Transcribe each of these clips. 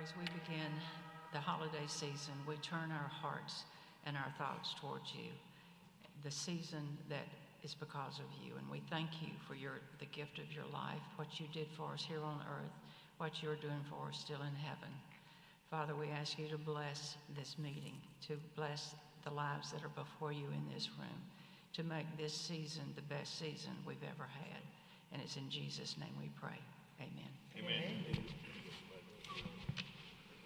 as we begin the holiday season, we turn our hearts and our thoughts towards you, the season that is because of you. And we thank you for the gift of your life, what you did for us here on earth, what you're doing for us still in heaven. Father, we ask you to bless this meeting, to bless the lives that are before you in this room, to make this season the best season we've ever had. And it's in Jesus' name we pray. Amen. Amen.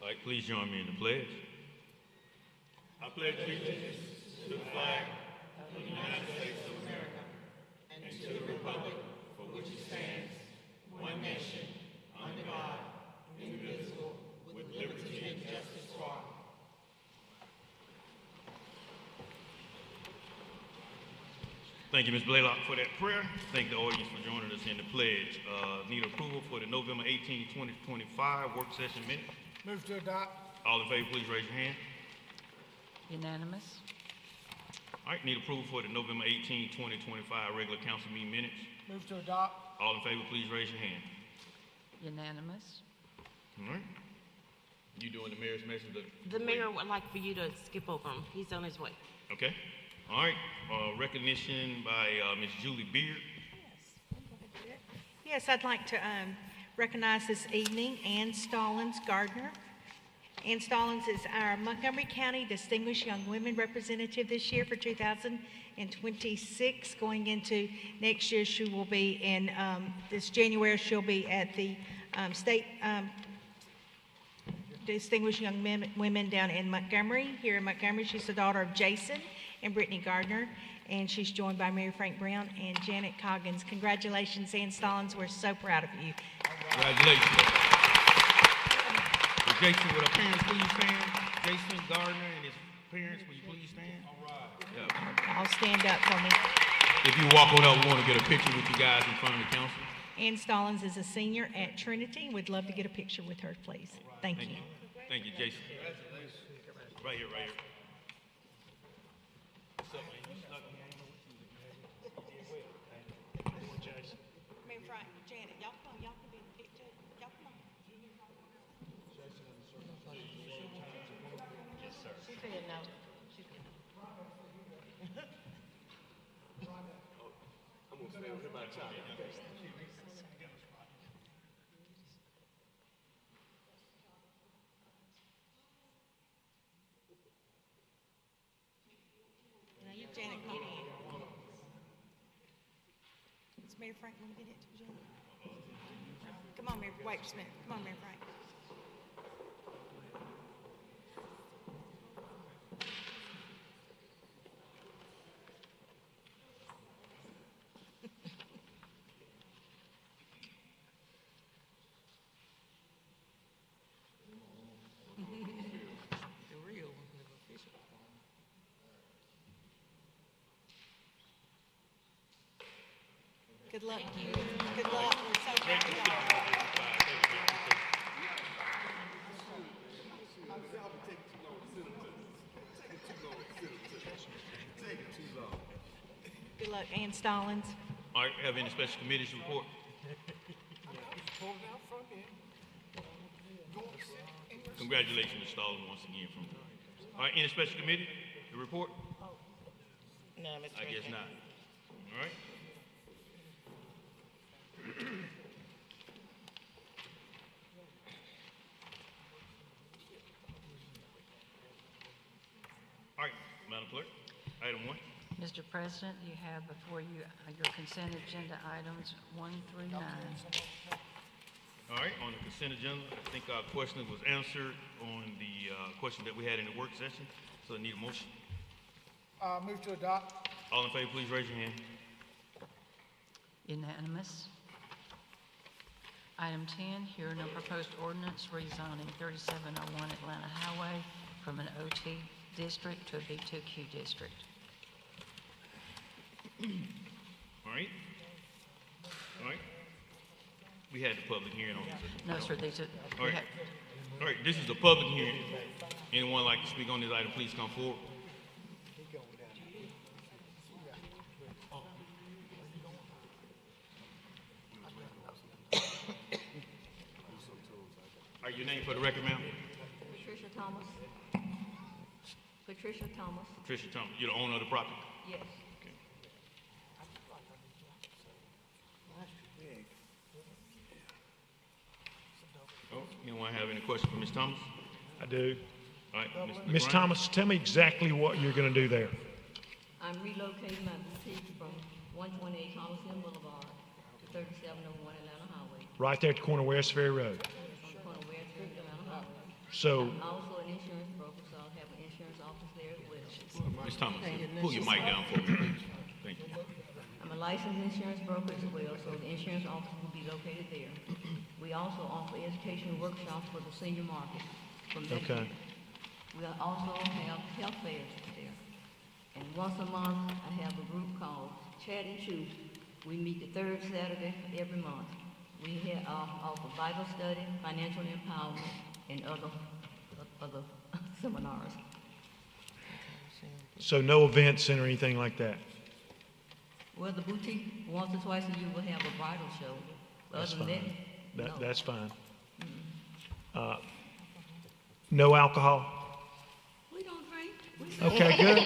All right, please join me in the pledge. I pledge allegiance to the flag of the United States of America and to the republic for which it stands, one nation, under God, indivisible, with liberty and justice for all. Thank you, Ms. Blaylock, for that prayer. Thank the audience for joining us in the pledge. Need approval for the November 18, 2025 work session minutes. Move to adopt. All in favor, please raise your hand. Unanimous. All right, need approval for the November 18, 2025 regular council meeting minutes. Move to adopt. All in favor, please raise your hand. Unanimous. All right. You doing the mayor's message? The mayor would like for you to skip over him. He's on his way. Okay. All right. Recognition by Ms. Julie Beard. Yes, I'd like to recognize this evening Ann Stallings Gardner. Ann Stallings is our Montgomery County Distinguished Young Women Representative this year for 2026. Going into next year, she will be in this January, she'll be at the State Distinguished Young Women down in Montgomery. Here in Montgomery, she's the daughter of Jason and Brittany Gardner, and she's joined by Mary Frank Brown and Janet Coggins. Congratulations, Ann Stallings. We're so proud of you. Congratulations. Well, Jason, would our parents please stand? Jason Gardner and his parents, will you please stand? All right. Yeah. All stand up for me. If you walk on up, we want to get a picture with you guys in front of the council. Ann Stallings is a senior at Trinity. We'd love to get a picture with her, please. Thank you. Thank you, Jason. Right here, right here. What's up, man? You snuck me. I didn't know what you did. Jason. Mary Frank, Janet, y'all come. Y'all can be in the picture. Y'all come on. Yes, sir. She said no. I'm going to stay with him by the time. Janet, come in. It's Mary Frank. Want to get it to Janet? Come on, Mary. Wait just a minute. Come on, Mary Frank. Good luck. Good luck. We're so proud of you. Good luck, Ann Stallings. All right, have any special committees report? Congratulations, Ms. Stallings, once again. All right, any special committee to report? No, Mr. I guess not. All right. All right, Madam Clerk, item 1. Mr. President, you have before you your consent agenda items 1 through 9. All right, on the consent agenda, I think our question was answered on the question that we had in the work session, so I need a motion. Move to adopt. All in favor, please raise your hand. Unanimous. Item 10, hearing no proposed ordinance rezoning 3701 Atlanta Highway from an OT district to a B2Q district. All right. All right. We had the public hearing on this. No, sir, these are... All right. All right, this is the public hearing. Anyone like to speak on this item, please come forward. Are you Your name for the record, ma'am? Patricia Thomas. Patricia Thomas. Patricia Thomas. You're the owner of the property? Yes. Okay. Oh, anyone have any questions for Ms. Thomas? I do. All right, Mr. Ms. Grant. Thomas, tell me exactly what you're going to do there. I'm relocating my boutique from 128 Coliseum Boulevard to 3701 Atlanta Highway. Right there at the corner of West Ferry Road. On the corner of West Street and Atlanta Highway. So, I'm also an insurance broker, so I'll have an insurance office there as well. Ms. Thomas, pull your mic down for me, please. Thank you. I'm a licensed insurance broker as well, so the insurance office will be located there. We also offer educational workshops for the senior market from okay. We also have health fairs there. And once a month, I have a group called Chat and Chew. We meet the third Saturday of every month. We offer Bible study, financial empowerment, and other seminars. So no events or anything like that? Well, the boutique, once or twice a year, will have a bridal show. That's Other than fine. that, no. That's fine. No alcohol? We don't drink. We smoke. Okay, good.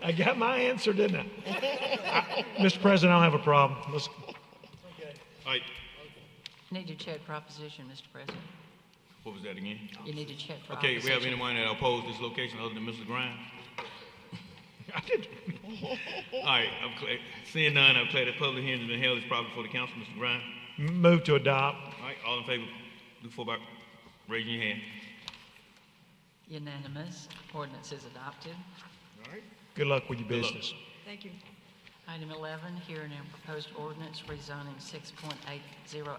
I got my answer, didn't I? Mr. President, I don't have a problem. Let's, All right, You need to check proposition, Mr. President. what was that again? You need to check Okay, proposition. we have anyone that oppose this location other than Mr. Grimes? I did. All right, seeing none, I've declared that public hearing has been held. It's proper before the council. Mr. Grimes? Move to adopt. All right, all in favor, do so by raising your hand. Unanimous. Ordinance is adopted. All right. Good luck with your Good luck. business. Thank you. Item 11, hearing and proposed ordinance rezoning 6.80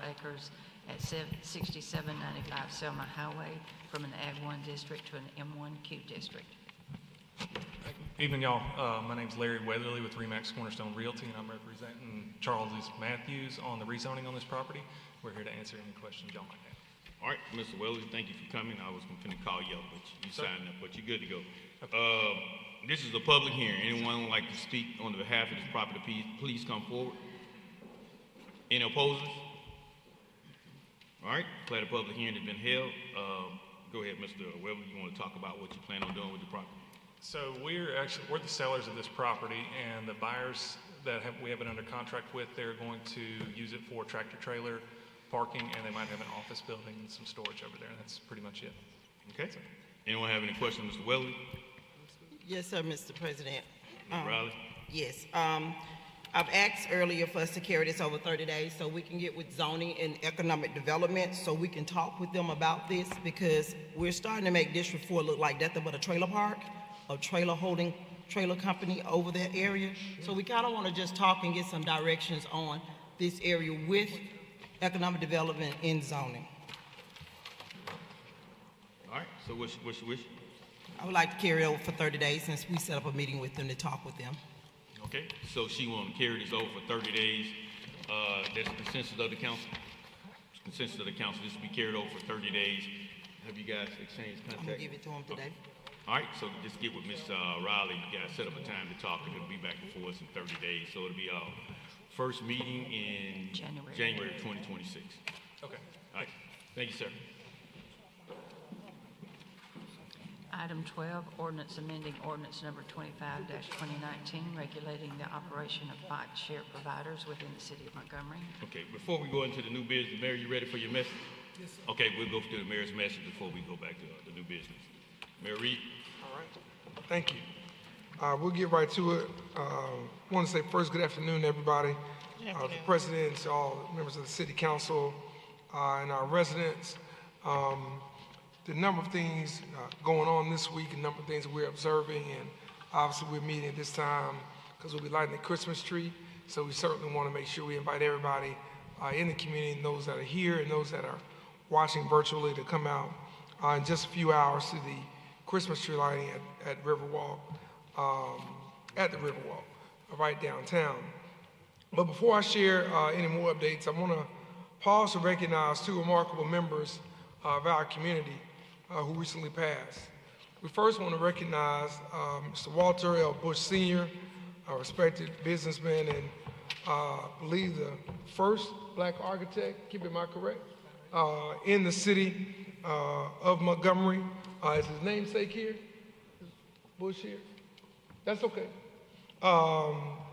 acres at 6795 Selma Highway from an Ag 1 district to an M1Q district. Evening, y'all. My name's Larry Weatherly with Remax Cornerstone Realty, and I'm representing Charles Matthews on the rezoning on this property. We're here to answer any questions y'all might have. All right, Mr. Wells, thank you for coming. I was going to call you up, but you Sir? signed up, but you're good to go. This is a public hearing. Anyone would like to speak on behalf of this property, please come forward. Any opposers? All right, declare the public hearing has been held. Go ahead, Mr. Weatherly. You want to talk about what you plan on doing with the property? So we're the sellers of this property, and the buyers that we have it under contract with, they're going to use it for tractor trailer parking, and they might have an office building and some storage over there. That's pretty much it. Okay. Anyone have any questions, Mr. Weatherly? Yes, sir, Mr. President. Ms. Riley? Yes. I've asked earlier for us to carry this over 30 days so we can get with zoning and economic development so we can talk with them about this, because we're starting to make District 4 look like nothing but a trailer park, a trailer company over that area. So we kind of want to just talk and get some directions on this area with economic development and zoning. All right, so what's your wish? I would like to carry it over for 30 days since we set up a meeting with them to talk with them. Okay, so she want to carry this over for 30 days. That's the consensus of the council. Consensus of the council, this will be carried over for 30 days. Have you guys exchanged I'm contact? gonna give it to them today. All right, so just get with Ms. Riley. You guys set up a time to talk, and it'll be back before us in 30 days. So it'll be our first meeting in January 2026. Okay. All right, thank you, sir. Item 12, ordinance amending ordinance number 25-2019, regulating the operation of bike share providers within the city of Montgomery. Okay, before we go into the new business, Mayor, you ready for your message? Yes, sir. Okay, we'll go through the mayor's message before we go back to the new business. Mayor Reed. All right, thank you. We'll get right to it. Want to say first, good afternoon, everybody. The presidents, all members of the city council, and our residents. The number of things going on this week, a number of things we're observing, and obviously we're meeting at this time because we'll be lighting the Christmas tree. So we certainly want to make sure we invite everybody in the community, and those that are here and those that are watching virtually, to come out in just a few hours to the Christmas tree lighting at Riverwalk, at the Riverwalk, right downtown. But before I share any more updates, I want to pause to recognize two remarkable members of our community who recently passed. We first want to recognize Mr. Walter L. Bush Sr., a respected businessman and I believe the first black architect, am I correct, in the city of Montgomery. Is his namesake here? Bush here? That's okay.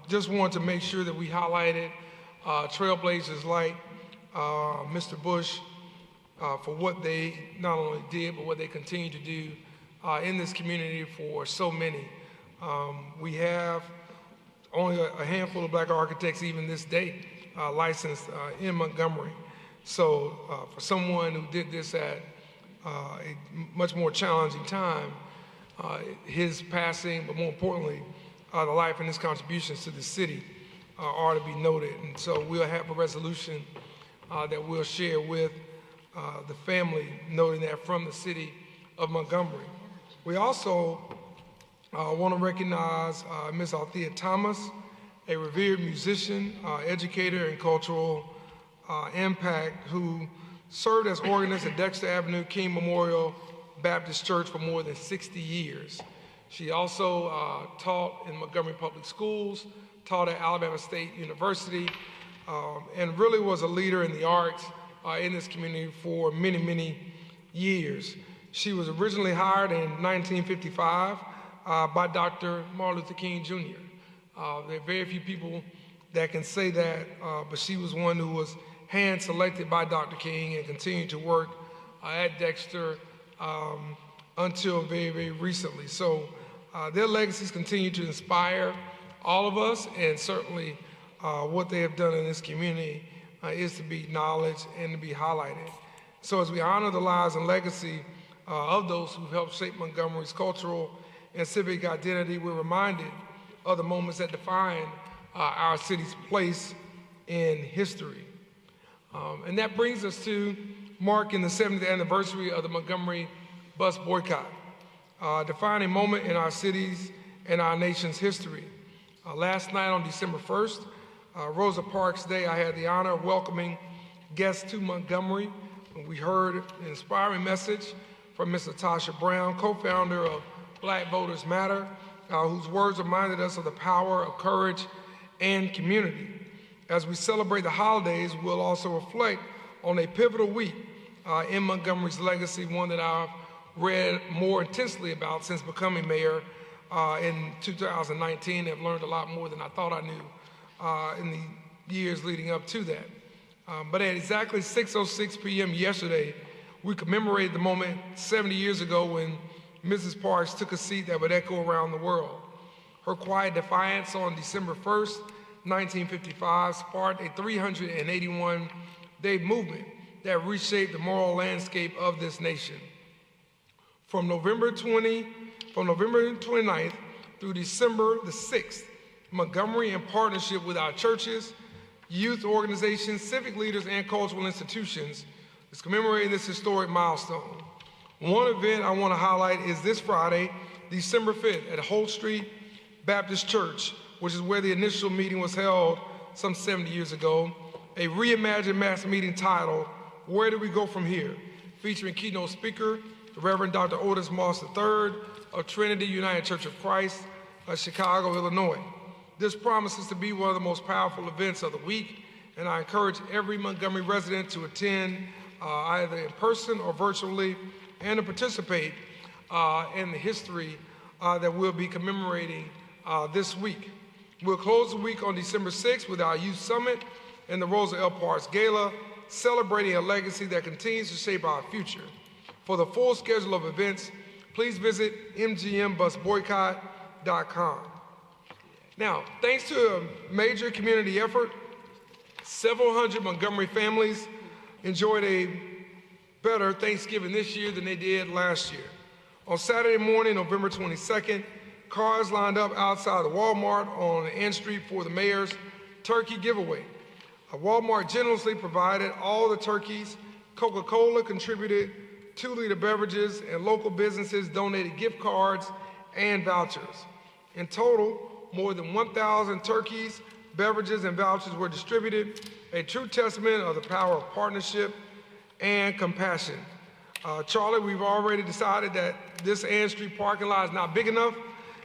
Just wanted to make sure that we highlighted trailblazers like Mr. Bush for what they not only did, but what they continue to do in this community for so many. We have only a handful of black architects even this day licensed in Montgomery. So for someone who did this at a much more challenging time, his passing, but more importantly, the life and his contributions to the city are to be noted. And so we'll have a resolution that we'll share with the family, noting that from the city of Montgomery. We also want to recognize Ms. Althea Thomas, a revered musician, educator, and cultural impact, who served as organist at Dexter Avenue King Memorial Baptist Church for more than 60 years. She also taught in Montgomery Public Schools, taught at Alabama State University, and really was a leader in the arts in this community for many, many years. She was originally hired in 1955 by Dr. Martin Luther King Jr. There are very few people that can say that, but she was one who was hand-selected by Dr. King and continued to work at Dexter until very, very recently. So their legacies continue to inspire all of us, and certainly what they have done in this community is to be acknowledged and to be highlighted. So as we honor the lives and legacy of those who helped shape Montgomery's cultural and civic identity, we're reminded of the moments that define our city's place in history. And that brings us to marking the 70th anniversary of the Montgomery bus boycott, a defining moment in our city's and our nation's history. Last night on December 1st, Rosa Parks Day, I had the honor of welcoming guests to Montgomery. We heard an inspiring message from Ms. Tasha Brown, co-founder of Black Voters Matter, whose words reminded us of the power of courage and community. As we celebrate the holidays, we'll also reflect on a pivotal week in Montgomery's legacy, one that I've read more intensely about since becoming mayor in 2019. I've learned a lot more than I thought I knew in the years leading up to that. But at exactly 6:06 p.m. yesterday, we commemorated the moment 70 years ago when Mrs. Parks took a seat that would echo around the world. Her quiet defiance on December 1st, 1955, sparked a 381-day movement that reshaped the moral landscape of this nation. From November 29th through December the 6th, Montgomery, in partnership with our churches, youth organizations, civic leaders, and cultural institutions, is commemorating this historic milestone. One event I want to highlight is this Friday, December 5th, at Holt Street Baptist Church, which is where the initial meeting was held some 70 years ago, a reimagined mass meeting titled, "Where Do We Go From Here?" featuring keynote speaker, the Reverend Dr. Otis Moss III of Trinity United Church of Christ of Chicago, Illinois. This promises to be one of the most powerful events of the week, and I encourage every Montgomery resident to attend either in person or virtually, and to participate in the history that we'll be commemorating this week. We'll close the week on December 6th with our Youth Summit and the Rosa L. Parks Gala, celebrating a legacy that continues to shape our future. For the full schedule of events, please visit mgmbusboycott.com. Now, thanks to a major community effort, several hundred Montgomery families enjoyed a better Thanksgiving this year than they did last year. On Saturday morning, November 22nd, cars lined up outside the Walmart on N Street for the mayor's turkey giveaway. Walmart generously provided all the turkeys. Coca-Cola contributed 2-liter beverages, and local businesses donated gift cards and vouchers. In total, more than 1,000 turkeys, beverages, and vouchers were distributed, a true testament of the power of partnership and compassion. Charlie, we've already decided that this Ann Street parking lot is not big enough,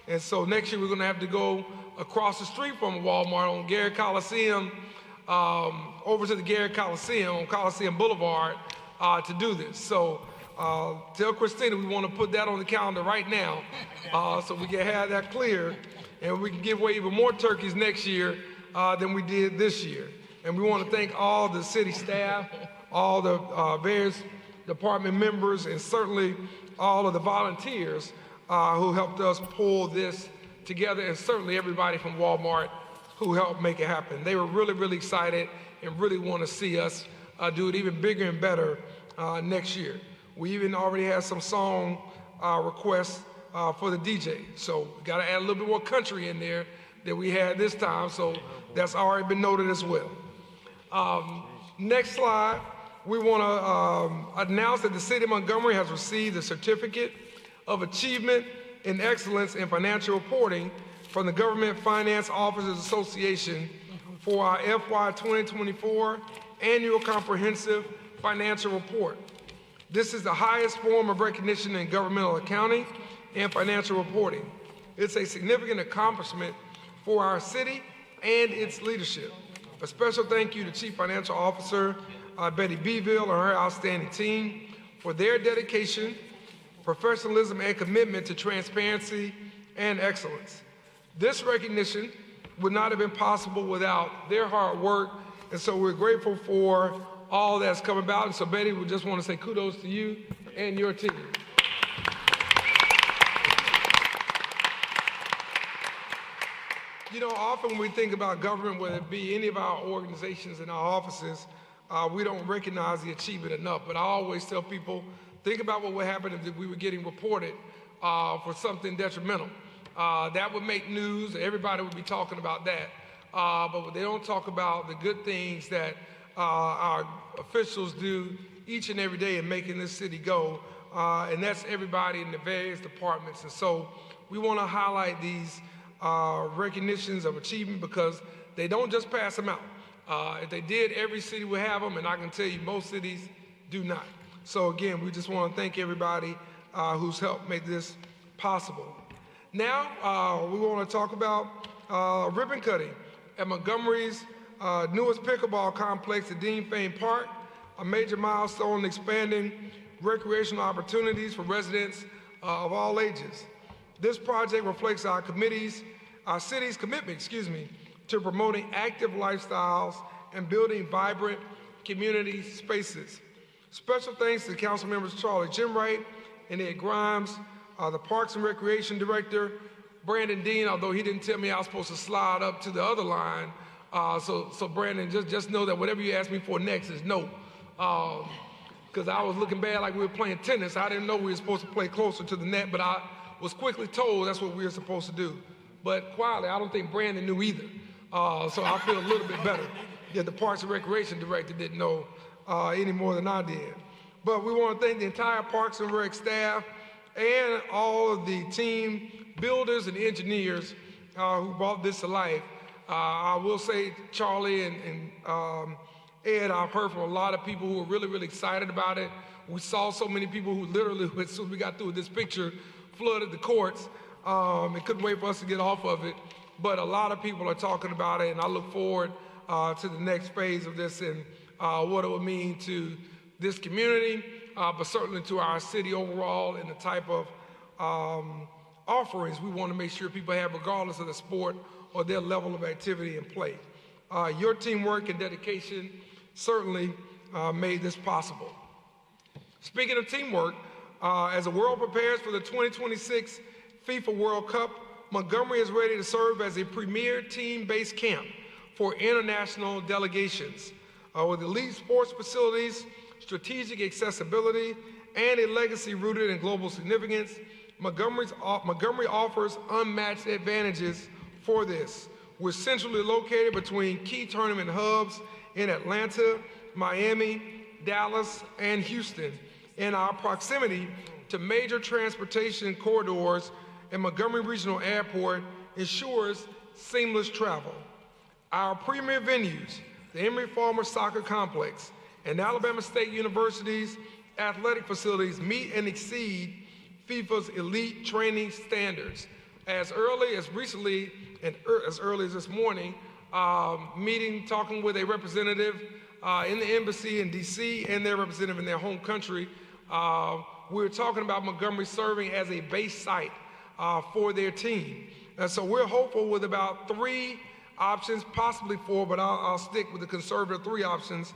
and so next year we're going to have to go across the street from Walmart on Gary Coliseum, over to the Gary Coliseum on Coliseum Boulevard to do this. So tell Christina we want to put that on the calendar right now so we can have that clear and we can give away even more turkeys next year than we did this year. And we want to thank all the city staff, all the various department members, and certainly all of the volunteers who helped us pull this together, and certainly everybody from Walmart who helped make it happen. They were really, really excited and really want to see us do it even bigger and better next year. We even already had some song requests for the DJ. So we got to add a little bit more country in there than we had this time. So that's already been noted as well. Next slide, we want to announce that the City of Montgomery has received the Certificate of Achievement in Excellence in Financial Reporting from the Government Finance Officers Association for our FY 2024 Annual Comprehensive Financial Report. This is the highest form of recognition in governmental accounting and financial reporting. It's a significant accomplishment for our city and its leadership. A special thank you to Chief Financial Officer Betty Beeville and her outstanding team for their dedication, professionalism, and commitment to transparency and excellence. This recognition would not have been possible without their hard work, and so we're grateful for all that's come about. And so Betty, we just want to say kudos to you and your team. You know, often when we think about government, whether it be any of our organizations in our offices, we don't recognize the achievement enough. But I always tell people, think about what would happen if we were getting reported for something detrimental. That would make news. Everybody would be talking about that. But they don't talk about the good things that our officials do each and every day in making this city go. And that's everybody in the various departments. And so we want to highlight these recognitions of achievement because they don't just pass them out. If they did, every city would have them, and I can tell you most cities do not. So again, we just want to thank everybody who's helped make this possible. Now, we want to talk about ribbon cutting at Montgomery's newest pickleball complex at Dean Fane Park, a major milestone in expanding recreational opportunities for residents of all ages. This project reflects our city's commitment, to promoting active lifestyles and building vibrant community spaces. Special thanks to Council members Charlie Jimwright and Ed Grimes, the Parks and Recreation Director, Brandon Dean, although he didn't tell me I was supposed to slide up to the other line. So Brandon, just know that whatever you ask me for next is no. Because I was looking bad like we were playing tennis. I didn't know we were supposed to play closer to the net, but I was quickly told that's what we were supposed to do. But quietly, I don't think Brandon knew either. So I feel a little bit better that the Parks and Recreation Director didn't know any more than I did. But we want to thank the entire Parks and Rec staff and all of the team builders and engineers who brought this to life. I will say, Charlie and Ed, I've heard from a lot of people who were really, really excited about it. We saw so many people who literally, as soon as we got through with this picture, flooded the courts. It couldn't wait for us to get off of it. But a lot of people are talking about it, and I look forward to the next phase of this and what it would mean to this community, but certainly to our city overall and the type of offerings we want to make sure people have regardless of the sport or their level of activity and play. Your teamwork and dedication certainly made this possible. Speaking of teamwork, as the world prepares for the 2026 FIFA World Cup, Montgomery is ready to serve as a premier team-based camp for international delegations. With elite sports facilities, strategic accessibility, and a legacy rooted in global significance, Montgomery offers unmatched advantages for this. We're centrally located between key tournament hubs in Atlanta, Miami, Dallas, and Houston, and our proximity to major transportation corridors and Montgomery Regional Airport ensures seamless travel. Our premier venues, the Emory Farmer Soccer Complex and Alabama State University's athletic facilities meet and exceed FIFA's elite training standards. as early as recently and as early as this morning, talking with a representative in the embassy in DC and their representative in their home country. We're talking about Montgomery serving as a base site for their team. And so we're hopeful with about 3 options, possibly 4, but I'll stick with the conservative 3 options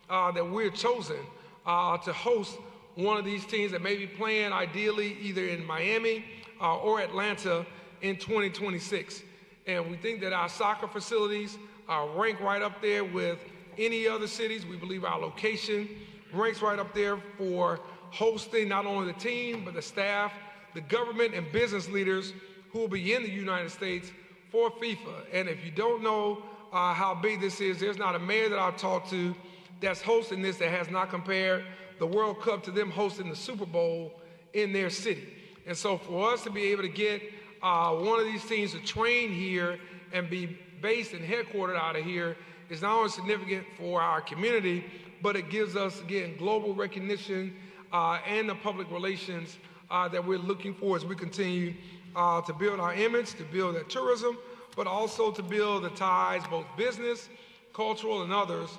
that we're chosen to host one of these teams that may be playing ideally either in Miami or Atlanta in 2026. And we think that our soccer facilities rank right up there with any other cities. We believe our location ranks right up there for hosting not only the team, but the staff, the government and business leaders who will be in the United States for FIFA. And if you don't know how big this is, there's not a mayor that I've talked to that's hosting this that has not compared the World Cup to them hosting the Super Bowl in their city. And so for us to be able to get one of these teams to train here and be based and headquartered out of here is not only significant for our community, but it gives us, again, global recognition and the public relations that we're looking for as we continue to build our image, to build that tourism, but also to build the ties, both business, cultural, and others,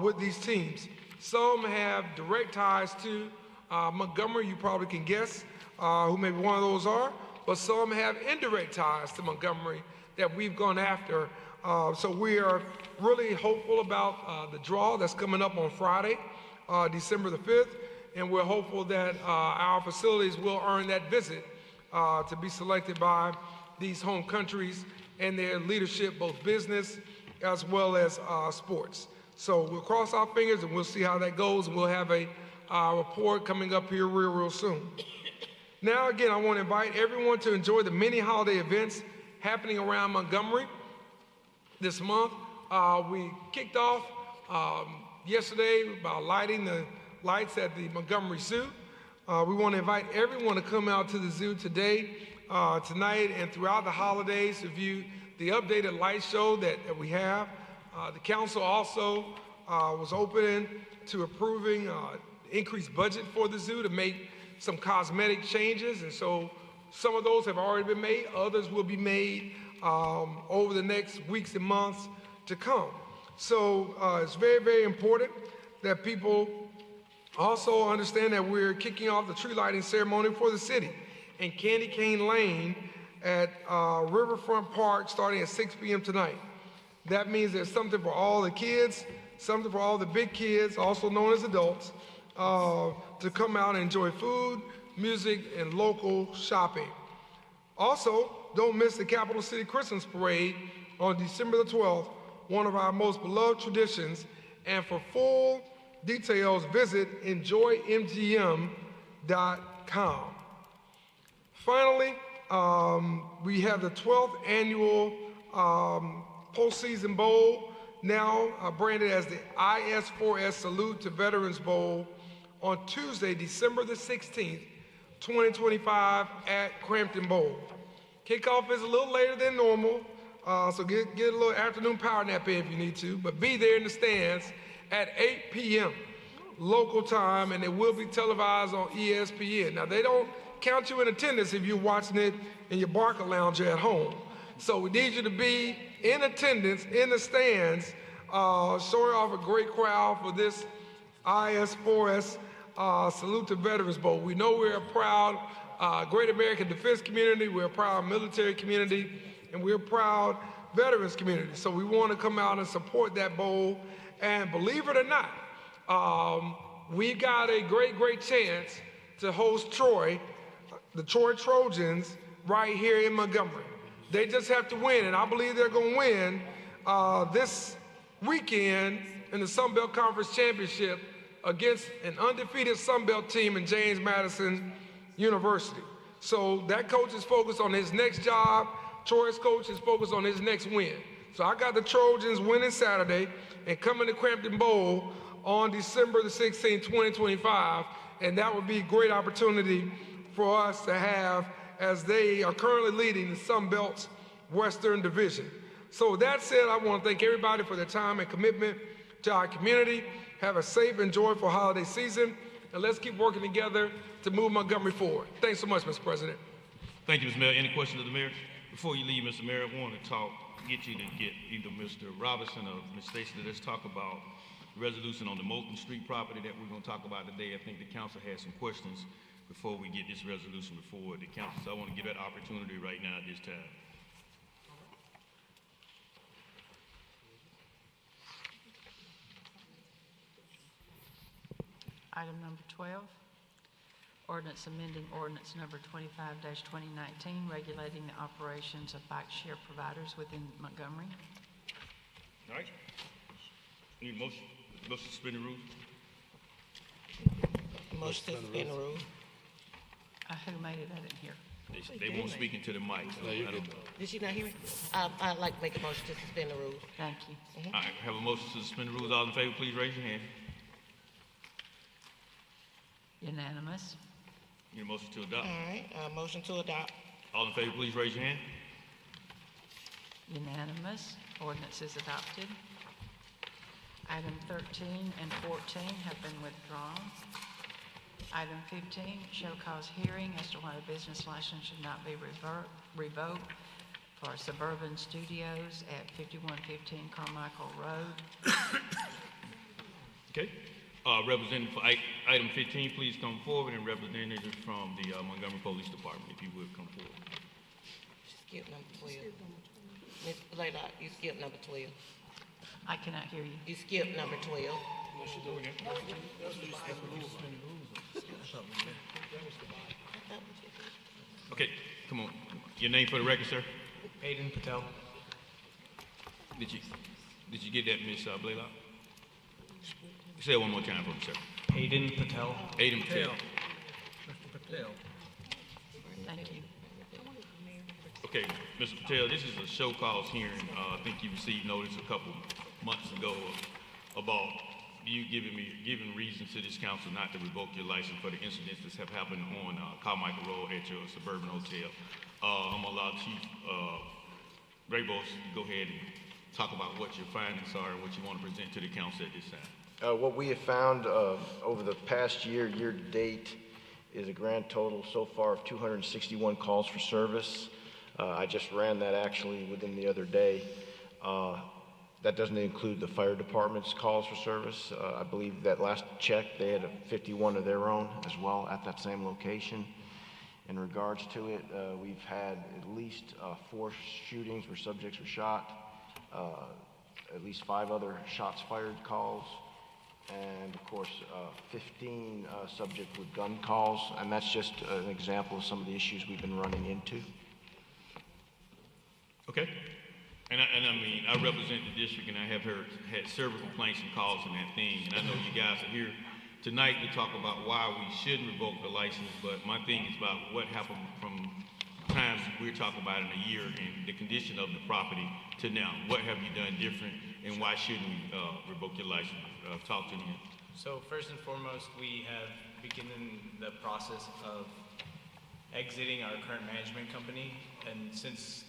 with these teams. Some have direct ties to Montgomery, you probably can guess who maybe one of those are, but some have indirect ties to Montgomery that we've gone after. So we are really hopeful about the draw that's coming up on Friday, December the 5th, and we're hopeful that our facilities will earn that visit to be selected by these home countries and their leadership, both business as well as sports. So we'll cross our fingers and we'll see how that goes, and we'll have a report coming up here real soon. Now, again, I want to invite everyone to enjoy the many holiday events happening around Montgomery this month. We kicked off yesterday by lighting the lights at the Montgomery Zoo. We want to invite everyone to come out to the zoo today, tonight, and throughout the holidays to view the updated light show that we have. The council also was open to approving increased budget for the zoo to make some cosmetic changes, and so some of those have already been made. Others will be made over the next weeks and months to come. So it's very, very important that people also understand that we're kicking off the tree lighting ceremony for the city in Candy Cane Lane at Riverfront Park starting at 6 p.m. tonight. That means there's something for all the kids, something for all the big kids, also known as adults, to come out and enjoy food, music, and local shopping. Also, don't miss the Capital City Christmas Parade on December the 12th, one of our most beloved traditions. And for full details, visit enjoymgm.com. Finally, we have the 12th annual postseason bowl, now branded as the IS4S Salute to Veterans Bowl, on Tuesday, December the 16th, 2025 at Crampton Bowl. Kickoff is a little later than normal, so get a little afternoon power nap in if you need to, but be there in the stands at 8 p.m. local time, and it will be televised on ESPN. Now, they don't count you in attendance if you're watching it in your Barker Lounger at home. So we need you to be in attendance in the stands, showing off a great crowd for this IS4S Salute to Veterans Bowl. We know we're a proud great American defense community, we're a proud military community, and we're a proud veterans community. So we want to come out and support that bowl. And believe it or not, we got a great chance to host Troy, the Troy Trojans, right here in Montgomery. They just have to win, and I believe they're going to win this weekend in the Sun Belt Conference Championship against an undefeated Sun Belt team in James Madison University. So that coach is focused on his next job. Troy's coach is focused on his next win. So I got the Trojans winning Saturday and coming to Crampton Bowl on December the 16th, 2025, and that would be a great opportunity for us to have as they are currently leading the Sun Belt's Western Division. So with that said, I want to thank everybody for their time and commitment to our community. Have a safe and joyful holiday season, and let's keep working together to move Montgomery forward. Thanks so much, Mr. President. Thank you, Mr. Mayor. Any questions of the mayor? Before you leave, Mr. Mayor, I want to get you to get either Mr. Robinson or Ms. Stacy to let's talk about the resolution on the Moulton Street property that we're going to talk about today. I think the council has some questions before we get this resolution before the council. So I want to give that opportunity right now at this time. Item number 12, ordinance amending ordinance number 25-2019, regulating the operations of bike share providers within Montgomery. All right. Need a motion to suspend the rules? Motion to suspend the rules. Who made it? I didn't hear. They won't speak into the mic. So I don't. Did she not hear me? I'd like to make a motion to suspend the rules. Thank you. All right, have a motion to suspend the rules. All in favor, please raise your hand. Unanimous. Need a motion to adopt? All right, motion to adopt. All in favor, please raise your hand. Unanimous. Ordinance is adopted. Item 13 and 14 have been withdrawn. Item 15, show cause hearing as to why a business license should not be revoked for Suburban Studios at 5115 Carmichael Road. Okay. Representative for item 15, please come forward, and representative from the Montgomery Police Department, if you would come forward. Skip number 12. Ms. Blaylock, you skip number 12. I cannot hear you. You skip number 12. Okay, come on. Your name for the record, sir? Hayden Patel. Did you get that, Ms. Blaylock? Say it one more time for me, sir. Hayden Patel. Hayden Patel. Mr. Patel. Thank you. Okay, Mr. Patel, this is a show cause hearing. I think you received notice a couple months ago about you giving reasons to this council not to revoke your license for the incidents that have happened on Carmichael Road at your suburban hotel. I'm gonna allow Chief Raybos to go ahead and talk about what your findings are and what you want to present to the council at this time. What we have found over the past year to date, is a grand total so far of 261 calls for service. I just ran that actually within the other day. That doesn't include the fire department's calls for service. I believe that last check, they had 51 of their own as well at that same location. In regards to it, we've had at least 4 shootings where subjects were shot, at least 5 other shots fired calls, and of course 15 subjects with gun calls, and that's just an example of some of the issues we've been running into. Okay. And I mean, I represent the district, and I have had several complaints and calls on that thing, and I know you guys are here tonight to talk about why we shouldn't revoke the license, but my thing is about what happened from times we're talking about in a year and the condition of the property to now. What have you done different, and why shouldn't we revoke your license? Talk to me. So first and foremost, we have begun the process of exiting our current management company, and since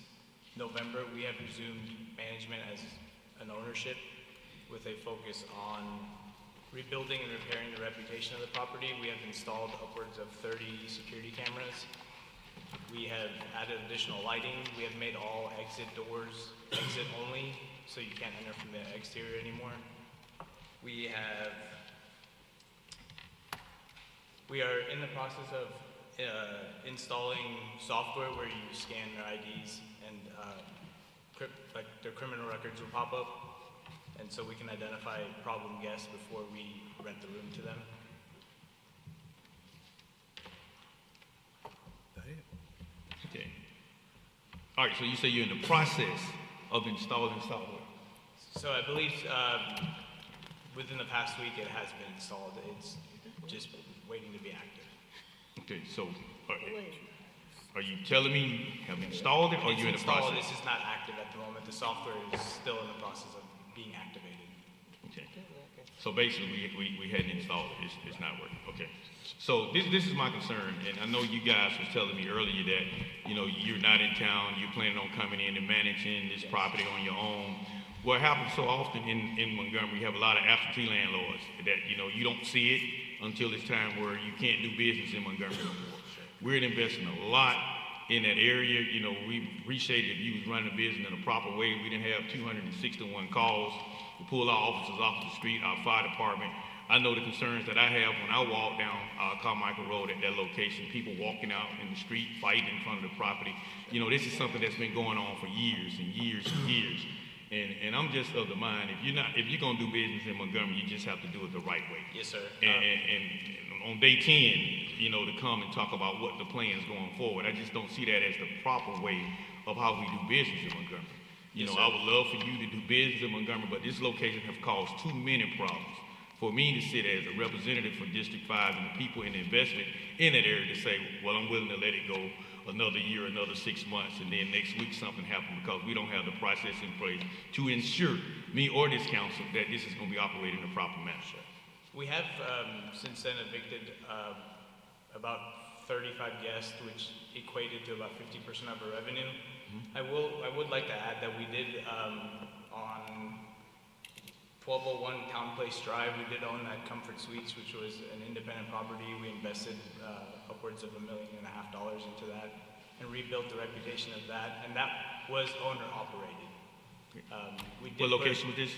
November, we have resumed management as an ownership with a focus on rebuilding and repairing the reputation of the property. We have installed upwards of 30 security cameras. We have added additional lighting. We have made all exit doors exit only, so you can't enter from the exterior anymore. We are in the process of installing software where you scan their IDs and like their criminal records will pop up, and so we can identify problem guests before we rent the room to them. Okay. All right, so you say you're in the process of installing software. So I believe within the past week it has been installed. It's just waiting to be active. Okay, so are you telling me you have installed it, or you're in the process? This is not active at the moment. The software is still in the process of being activated. Okay. So basically, we hadn't installed it. It's not working. Okay. So this is my concern, and I know you guys was telling me earlier that you're not in town. You're planning on coming in and managing this property on your own. What happens so often in Montgomery, you have a lot of absentee landlords that you don't see it until it's time where you can't do business in Montgomery no more. We're investing a lot in that area. You know, we appreciate if you was running the business in a proper way. We didn't have 261 calls to pull our officers off the street, our fire department. I know the concerns that I have when I walk down Carmichael Road at that location, people walking out in the street, fighting in front of the property. You know, this is something that's been going on for years and years and years. And I'm just of the mind, if you're gonna do business in Montgomery, you just have to do it the right way. Yes, sir. And on day 10, you know, to come and talk about what the plan is going forward, I just don't see that as the proper way of how we do business in Montgomery. You know, I would love for you to do business in Montgomery, but this location has caused too many problems for me to sit as a representative for District 5 and the people in the investment in that area to say, well, I'm willing to let it go another year, another 6 months, and then next week something happened because we don't have the process in place to ensure, me or this council, that this is going to be operated in a proper manner. We have since then evicted about 35 guests, which equated to about 50% of our revenue. I would like to add that we did on 1201 Town Place Drive, we did own that Comfort Suites, which was an independent property. We invested upwards of $1.5 million into that and rebuilt the reputation of that, and that was owner operated. What location was this?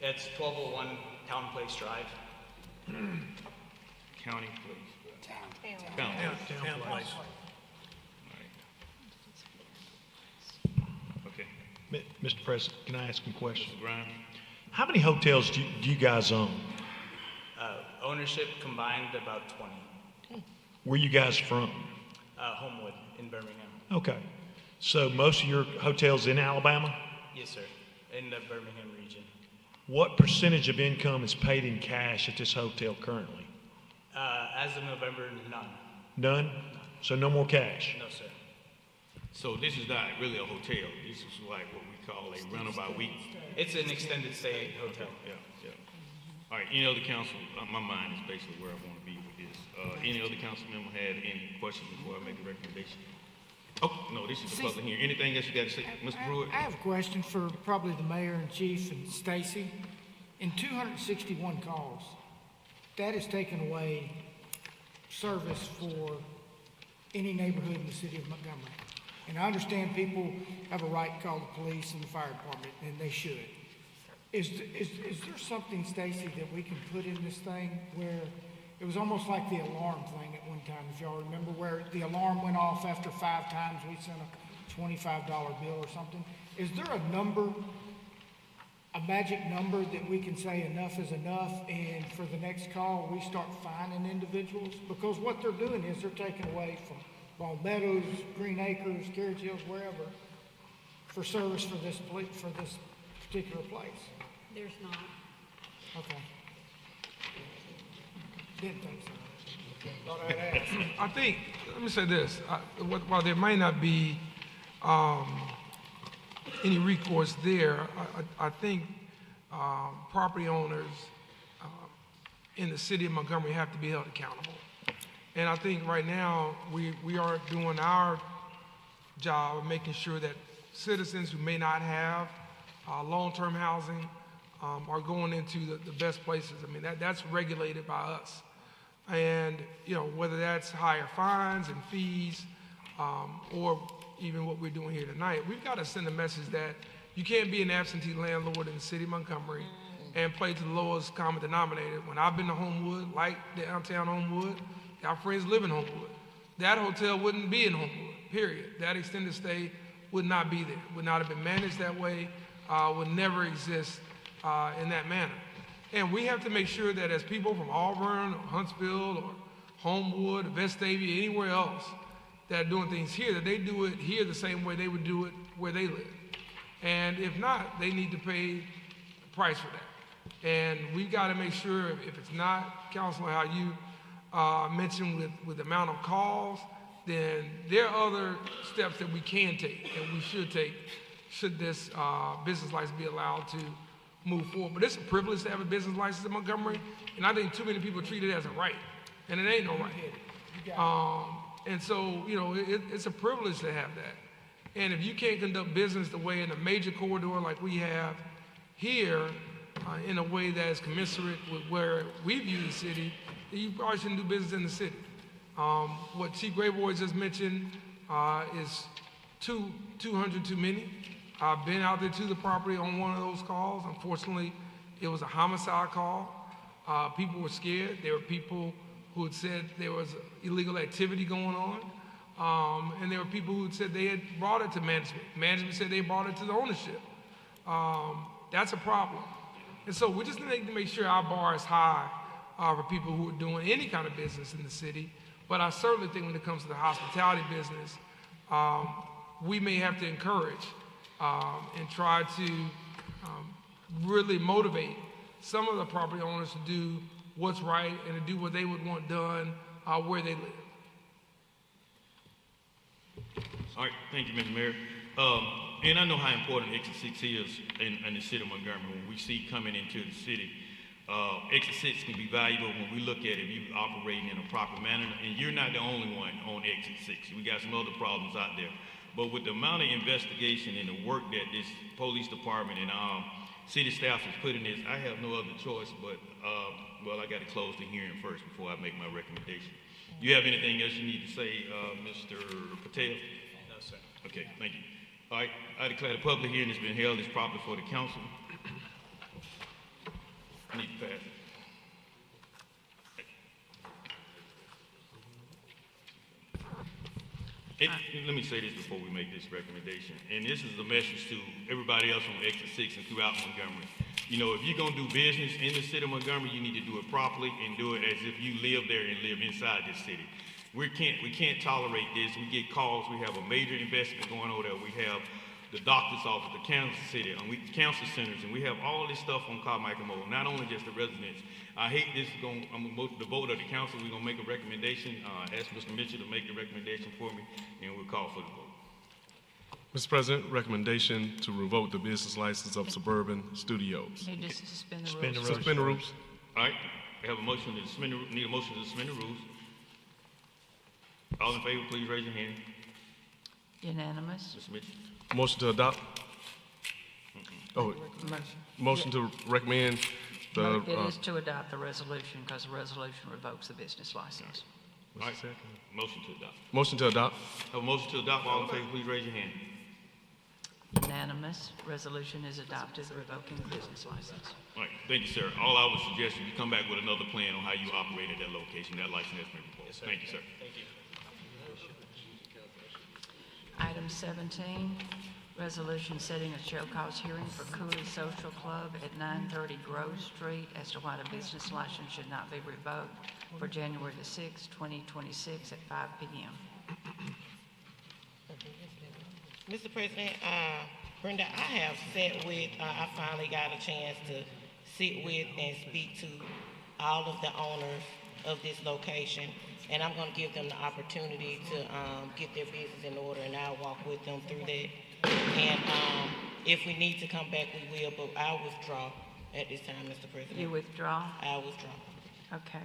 It's 1201 Town Place Drive. County Place. Town Place. Okay. Mr. President, can I ask a question? Mr. Grimes? How many hotels do you guys own? Ownership combined about 20. Where you guys from? Homewood in Birmingham. Okay. So most of your hotels in Alabama? Yes, sir. In the Birmingham region. What percentage of income is paid in cash at this hotel currently? As of November, none. None? So no more cash? No, sir. So this is not really a hotel. This is like what we call a rental by week. It's an extended stay hotel. Yeah. All right, any other council, my mind is basically where I want to be with this. Any other council member have any questions before I make a recommendation? Oh, no, this is a public hearing. Anything else you got to say, Mr. Pruitt? I have a question for probably the mayor and chief and Stacy. In 261 calls, that has taken away service for any neighborhood in the city of Montgomery. And I understand people have a right to call the police and the fire department, and they should. Is there something, Stacy, that we can put in this thing where it was almost like the alarm thing at one time, if y'all remember, where the alarm went off after 5 times, we sent a $25 bill or something? Is there a number, a magic number that we can say enough is enough, and for the next call, we start fining individuals? Because what they're doing is they're taking away from Long Meadows, Green Acres, Carriage Hills, wherever, for service for this particular place. There's not. Okay. Didn't think so. Thought I'd ask. I think, let me say this, while there might not be any recourse there, I think property owners in the city of Montgomery have to be held accountable. And I think right now we are doing our job of making sure that citizens who may not have long-term housing are going into the best places. I mean, that's regulated by us. And, you know, whether that's higher fines and fees or even what we're doing here tonight, we've got to send a message that you can't be an absentee landlord in the city of Montgomery and play to the lowest common denominator. When I've been to Homewood, like downtown Homewood, our friends live in Homewood. That hotel wouldn't be in Homewood, period. That extended stay would not be there, would not have been managed that way, would never exist in that manner. And we have to make sure that as people from Auburn or Huntsville or Homewood or Vestavia, anywhere else that are doing things here, that they do it here the same way they would do it where they live. And if not, they need to pay the price for that. And we've got to make sure, if it's not, Councillor, how you mentioned with the amount of calls, then there are other steps that we can take and we should take should this business license be allowed to move forward. But it's a privilege to have a business license in Montgomery, and I think too many people treat it as a right, and it ain't no right. And so, you know, it's a privilege to have that. And if you can't conduct business the way in a major corridor like we have here, in a way that is commensurate with where we view the city, then you probably shouldn't do business in the city. What Chief Grayboy just mentioned, is 200 too many. I've been out there to the property on one of those calls. Unfortunately, it was a homicide call. People were scared. There were people who had said there was illegal activity going on. And there were people who had said they had brought it to management. Management said they brought it to the ownership. That's a problem. And so we just need to make sure our bar is high for people who are doing any kind of business in the city. But I certainly think when it comes to the hospitality business, we may have to encourage and try to really motivate some of the property owners to do what's right and to do what they would want done where they live. All right, thank you, Mr. Mayor. And I know how important Exit 6 is in the city of Montgomery. When we see coming into the city, Exit 6 can be valuable when we look at it, if you're operating in a proper manner. And you're not the only one on Exit 6. We got some other problems out there. But with the amount of investigation and the work that this police department and city staff is putting in this, I have no other choice but, well, I got to close the hearing first before I make my recommendation. You have anything else you need to say, Mr. Patel? No, sir. Okay, thank you. All right, I declare the public hearing has been held. It's proper for the council. I need to pass it. Let me say this before we make this recommendation, and this is a message to everybody else on Exit 6 and throughout Montgomery. You know, if you're gonna do business in the city of Montgomery, you need to do it properly and do it as if you live there and live inside this city. We can't tolerate this. We get calls. We have a major investment going over there. We have the doctor's office, the cancer city, and cancer centers, and we have all of this stuff on Carmichael Mall. Not only just the residents. I hate this. I'm gonna the vote of the council. We're gonna make a recommendation. Ask Mr. Mitchell to make the recommendation for me, and we'll call for the vote. Mr. President, recommendation to revoke the business license of Suburban Studios. Need to suspend the Suspend the rules. rules. Suspend the rules. All right. We have a motion to suspend. Need a motion to suspend the rules. All in favor, please raise your hand. Unanimous. Mr. Mitchell. Motion to adopt. Oh, motion to recommend the. It is to adopt the resolution because the resolution revokes the business license. All right. Motion to adopt. Motion to adopt. Have a motion to adopt. All in favor, please raise your hand. Unanimous. Resolution is adopted revoking the business license. All right. Thank you, sir. All I would suggest is you come back with another plan on how you operate at that location. That license has been revoked. Yes, sir. Thank you, sir. Thank you. Item 17, resolution setting a show cause hearing for Cooley Social Club at 930 Grove Street as to why the business license should not be revoked for January the 6th, 2026 at 5 p.m. Mr. President, Brenda, I have sat with, I finally got a chance to sit with and speak to all of the owners of this location, and I'm going to give them the opportunity to get their business in order, and I'll walk with them through that. And if we need to come back, we will, but I'll withdraw at this time, Mr. President. You withdraw? I'll withdraw. Okay.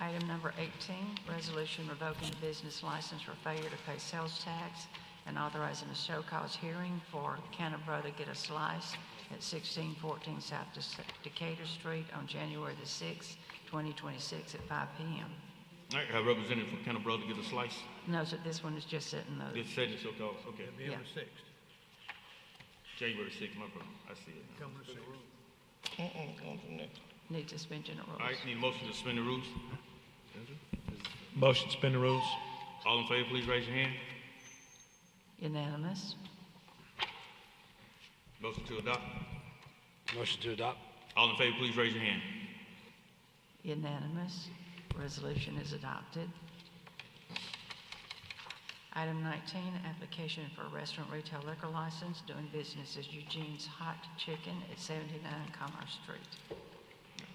Item number 18, resolution revoking the business license for failure to pay sales tax and authorizing a show cause hearing for Can a Brother Get a Slice at 1614 South Decatur Street on January the 6th, 2026 at 5 p.m. All right. Have representative for Can a Brother Get a Slice? No, so this one is just setting those. It's setting show cause. Okay. Yeah. January 6th, my brother. I see it now. Need to suspend general rules. All right. Need a motion to suspend the rules. Motion to suspend the rules. All in favor, please raise your hand. Unanimous. Motion to adopt. Motion to adopt. All in favor, please raise your hand. Unanimous. Resolution is adopted. Item 19, application for a restaurant retail liquor license doing business as Eugene's Hot Chicken at 79 Commerce Street.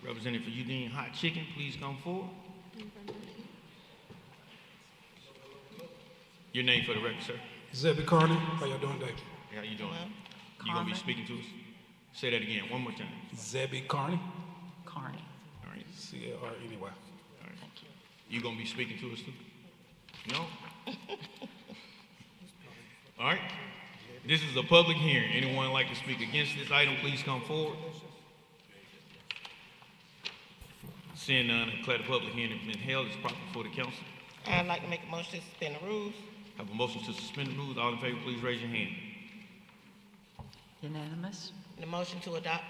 Representative for Eugene Hot Chicken, please come forward. Your name for the record, sir. Zebby Carney, how y'all doing today? How you doing? You gonna be speaking to us? Say that again, one more time. Zebby Carney. Carney. All right. C-A-R-N-E-Y. All right. Thank you. You gonna be speaking to us too? No? All right. This is a public hearing. Anyone like to speak against this item, please come forward. Seeing none, I declare the public hearing has been held. It's proper for the council. I'd like to make a motion to suspend the rules. Have a motion to suspend the rules. All in favor, please raise your hand. Unanimous? The motion to adopt.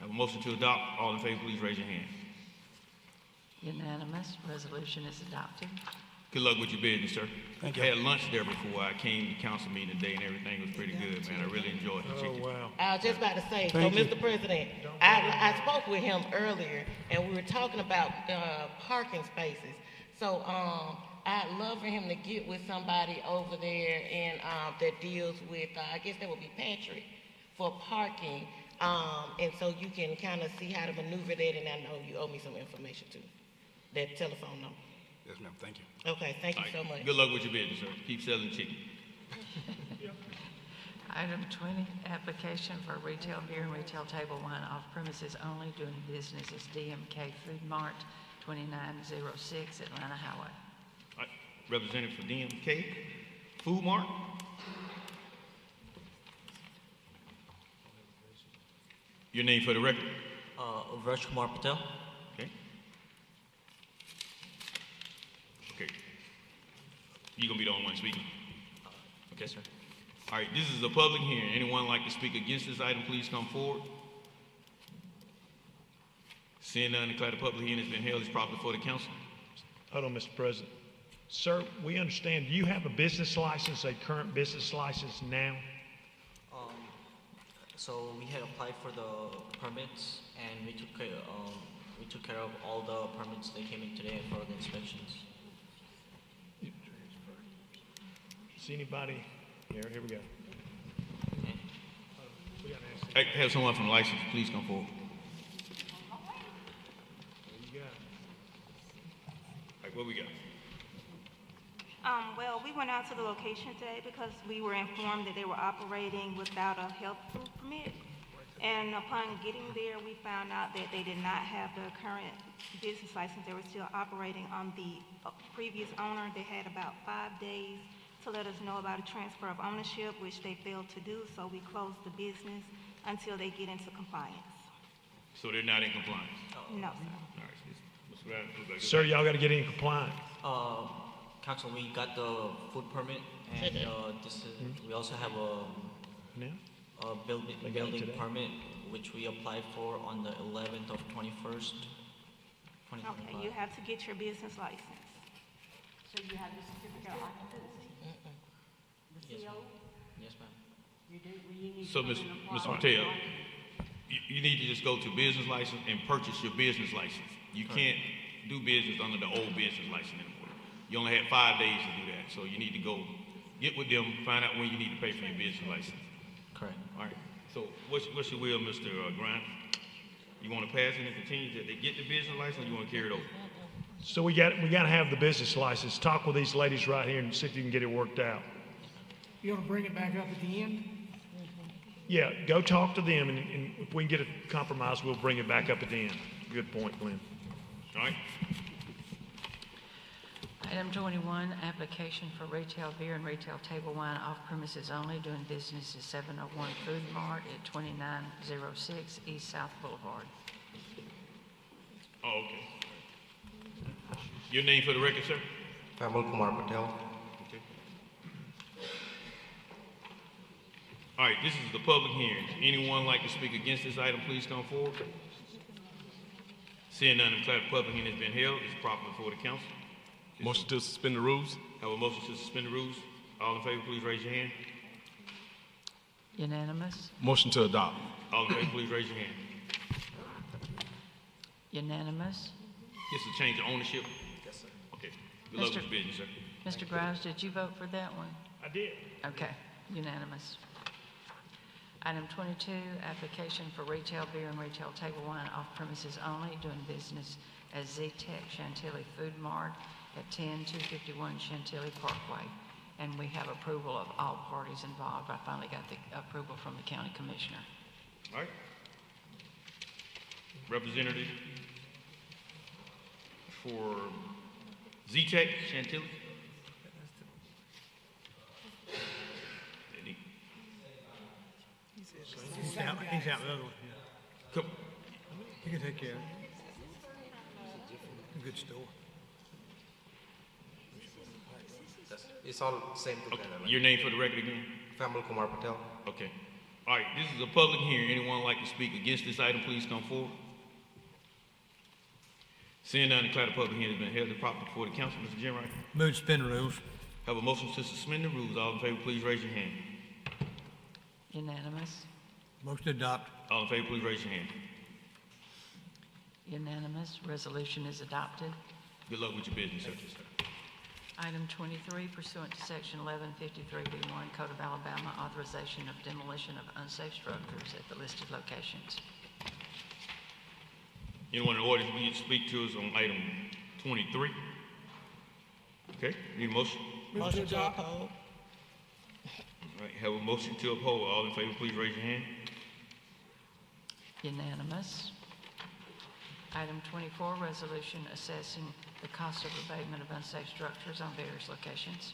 Have a motion to adopt. All in favor, please raise your hand. Unanimous. Resolution is adopted. Good luck with your business, sir. Thank you. I had lunch there before I came to council meeting today, and everything was pretty good, man. I really enjoyed the chicken. wow. I was just about to say, Thank you. Mr. President, I spoke with him earlier, and we were talking about parking spaces. So I'd love for him to get with somebody over there and that deals with, I guess that would be Patrick, for parking. And so you can kind of see how to maneuver that, and I know you owe me some information too. That telephone number. Yes, ma'am. Thank you. Okay, thank you so much. Good luck with your business, sir. Keep selling chicken. Item 20, application for retail beer and retail table wine off premises only, doing business as DMK Food Mart, 2906 Atlanta Highway. All right. Representative for DMK Food Mart. Your name for the record? Raj Kumar Patel. Okay. Okay. You gonna be the only one speaking? Okay, sir. All right, this is a public hearing. Anyone like to speak against this item, please come forward. Seeing none, declare the public hearing has been held. It's properly before the council. Hold on, Mr. President. Sir, we understand, do you have a business license, a current business license now? So we had applied for the permits, and we took care of all the permits that came in today for the inspections. See anybody? Here we go. Hey, have someone from the license, please come forward. There you go. All right, what we got? Well, we went out to the location today because we were informed that they were operating without a health food permit. And upon getting there, we found out that they did not have the current business license. They were still operating on the previous owner. They had about 5 days to let us know about a transfer of ownership, which they failed to do, so we closed the business until they get into compliance. So they're not in compliance? No, sir. All right, Mr. Brown, looks like Sir, y'all got to get in compliance. Council, we got the food permit, and we also have a building permit, which we applied for on the 11th of 21st, 2025. Okay, you have to get your business license. So you have your certificate of occupancy? The CO? Yes, ma'am. You do? You need So, to Mr. Patel, you need to just go to business license and purchase your business license. You can't do business under the old business license anymore. You only had 5 days to do that, so you need to go get with them, find out when you need to pay for your business license. Correct. All right. So what's your will, Mr. Grimes? You want to pass it and continue that they get the business license, or you want to carry it over? So we got to have the business license. Talk with these ladies right here and see if you can get it worked out. You want to bring it back up at the end? Yeah, go talk to them, and if we can get a compromise, we'll bring it back up at the end. Good point, Glenn. All right. Item 21, application for retail beer and retail table wine off premises only, doing business as 701 Food Mart at 2906 East South Boulevard. Oh, okay. Your name for the record, sir? Vimal Kumar Patel. Okay. All right, this is the public hearing. Anyone like to speak against this item, please come forward. Seeing none, declare the public hearing has been held. It's properly before the council. Motion to suspend the rules. Have a motion to suspend the rules. All in favor, please raise your hand. Unanimous? Motion to adopt. All in favor, please raise your hand. Unanimous? This is a change of ownership? Yes, sir. Okay. Good luck with your business, sir. Mr. Grimes, did you vote for that one? I did. Okay, unanimous. Item 22, application for retail beer and retail table wine off premises only, doing business as Z-Tech Chantilly Food Mart at 10251 Chantilly Parkway. And we have approval of all parties involved. I finally got the approval from the county commissioner. All right. Representative for Z-Tech Chantilly. He's out the other one. Come. You can take care of it. Good store. It's all same together. Okay. Your name for the record again? Famal Kumar Patel. Okay. All right, this is a public hearing. Anyone like to speak against this item, please come forward. Seeing none, declare the public hearing has been held. The property before the council. Mr. Jim Wright. Move to suspend the rules. Have a motion to suspend the rules. All in favor, please raise your hand. Unanimous. Motion to adopt. All in favor, please raise your hand. Unanimous. Resolution is adopted. Good luck with your business, sir. Item 23, pursuant to Section 1153B1 Code of Alabama, authorization of demolition of unsafe structures at the listed locations. Anyone in the audience need to speak to us on item 23? Okay, need a motion? Motion to uphold. All right, have a motion to uphold. All in favor, please raise your hand. Unanimous. Item 24, resolution assessing the cost of abatement of unsafe structures on various locations.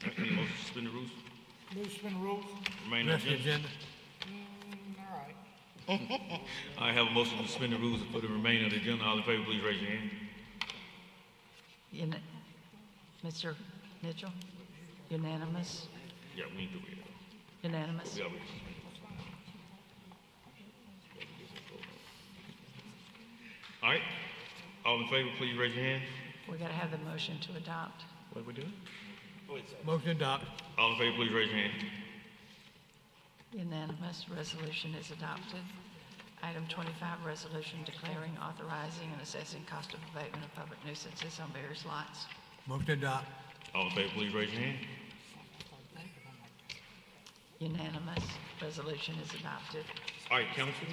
All right, need a motion to suspend the rules? Move to suspend the rules. Remain on the agenda. All right. I have a motion to suspend the rules for the remainder of the agenda. All in favor, please raise your hand. Mr. Mitchell? Unanimous? Yeah, we need to read it. Unanimous? Yeah, we All right. All in favor, please raise your hand. We got to have the motion to adopt. What are we doing? Motion to adopt. All in favor, please raise your hand. Unanimous. Resolution is adopted. Item 25, resolution declaring, authorizing, and assessing cost of abatement of public nuisances on various lots. Motion to adopt. All in favor, please raise your hand. Unanimous. Resolution is adopted. All right, council.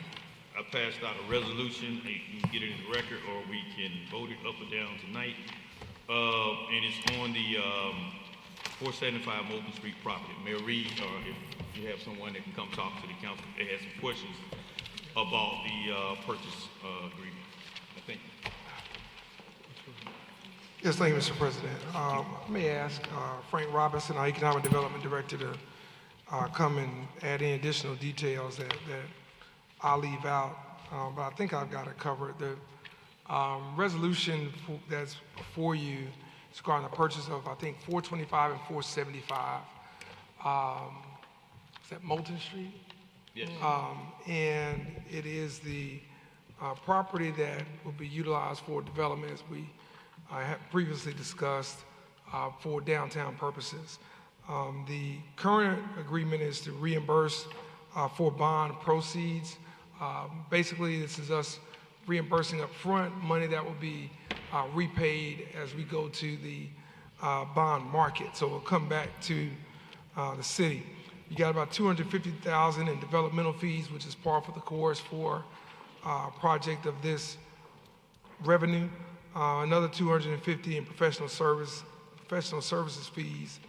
I passed out a resolution. You can get it in the record, or we can vote it up or down tonight. And it's on the 475 Moulton Street property. Mayor Reed, or if you have someone that can come talk to the council, they have some questions about the purchase agreement. Thank you. Yes, thank you, Mr. President. May I ask Frank Robinson, our Economic Development Director, to come and add any additional details that I'll leave out, but I think I've got it covered. The resolution that's before you is regarding the purchase of, I think, 425 and 475. Is that Moulton Street? Yes. And it is the property that will be utilized for development, as we have previously discussed, for downtown purposes. The current agreement is to reimburse for bond proceeds. Basically, this is us reimbursing up front money that will be repaid as we go to the bond market. So we'll come back to the city. You got about $250,000 in developmental fees, which is par for the course for a project of this revenue. Another $250 in professional services fees,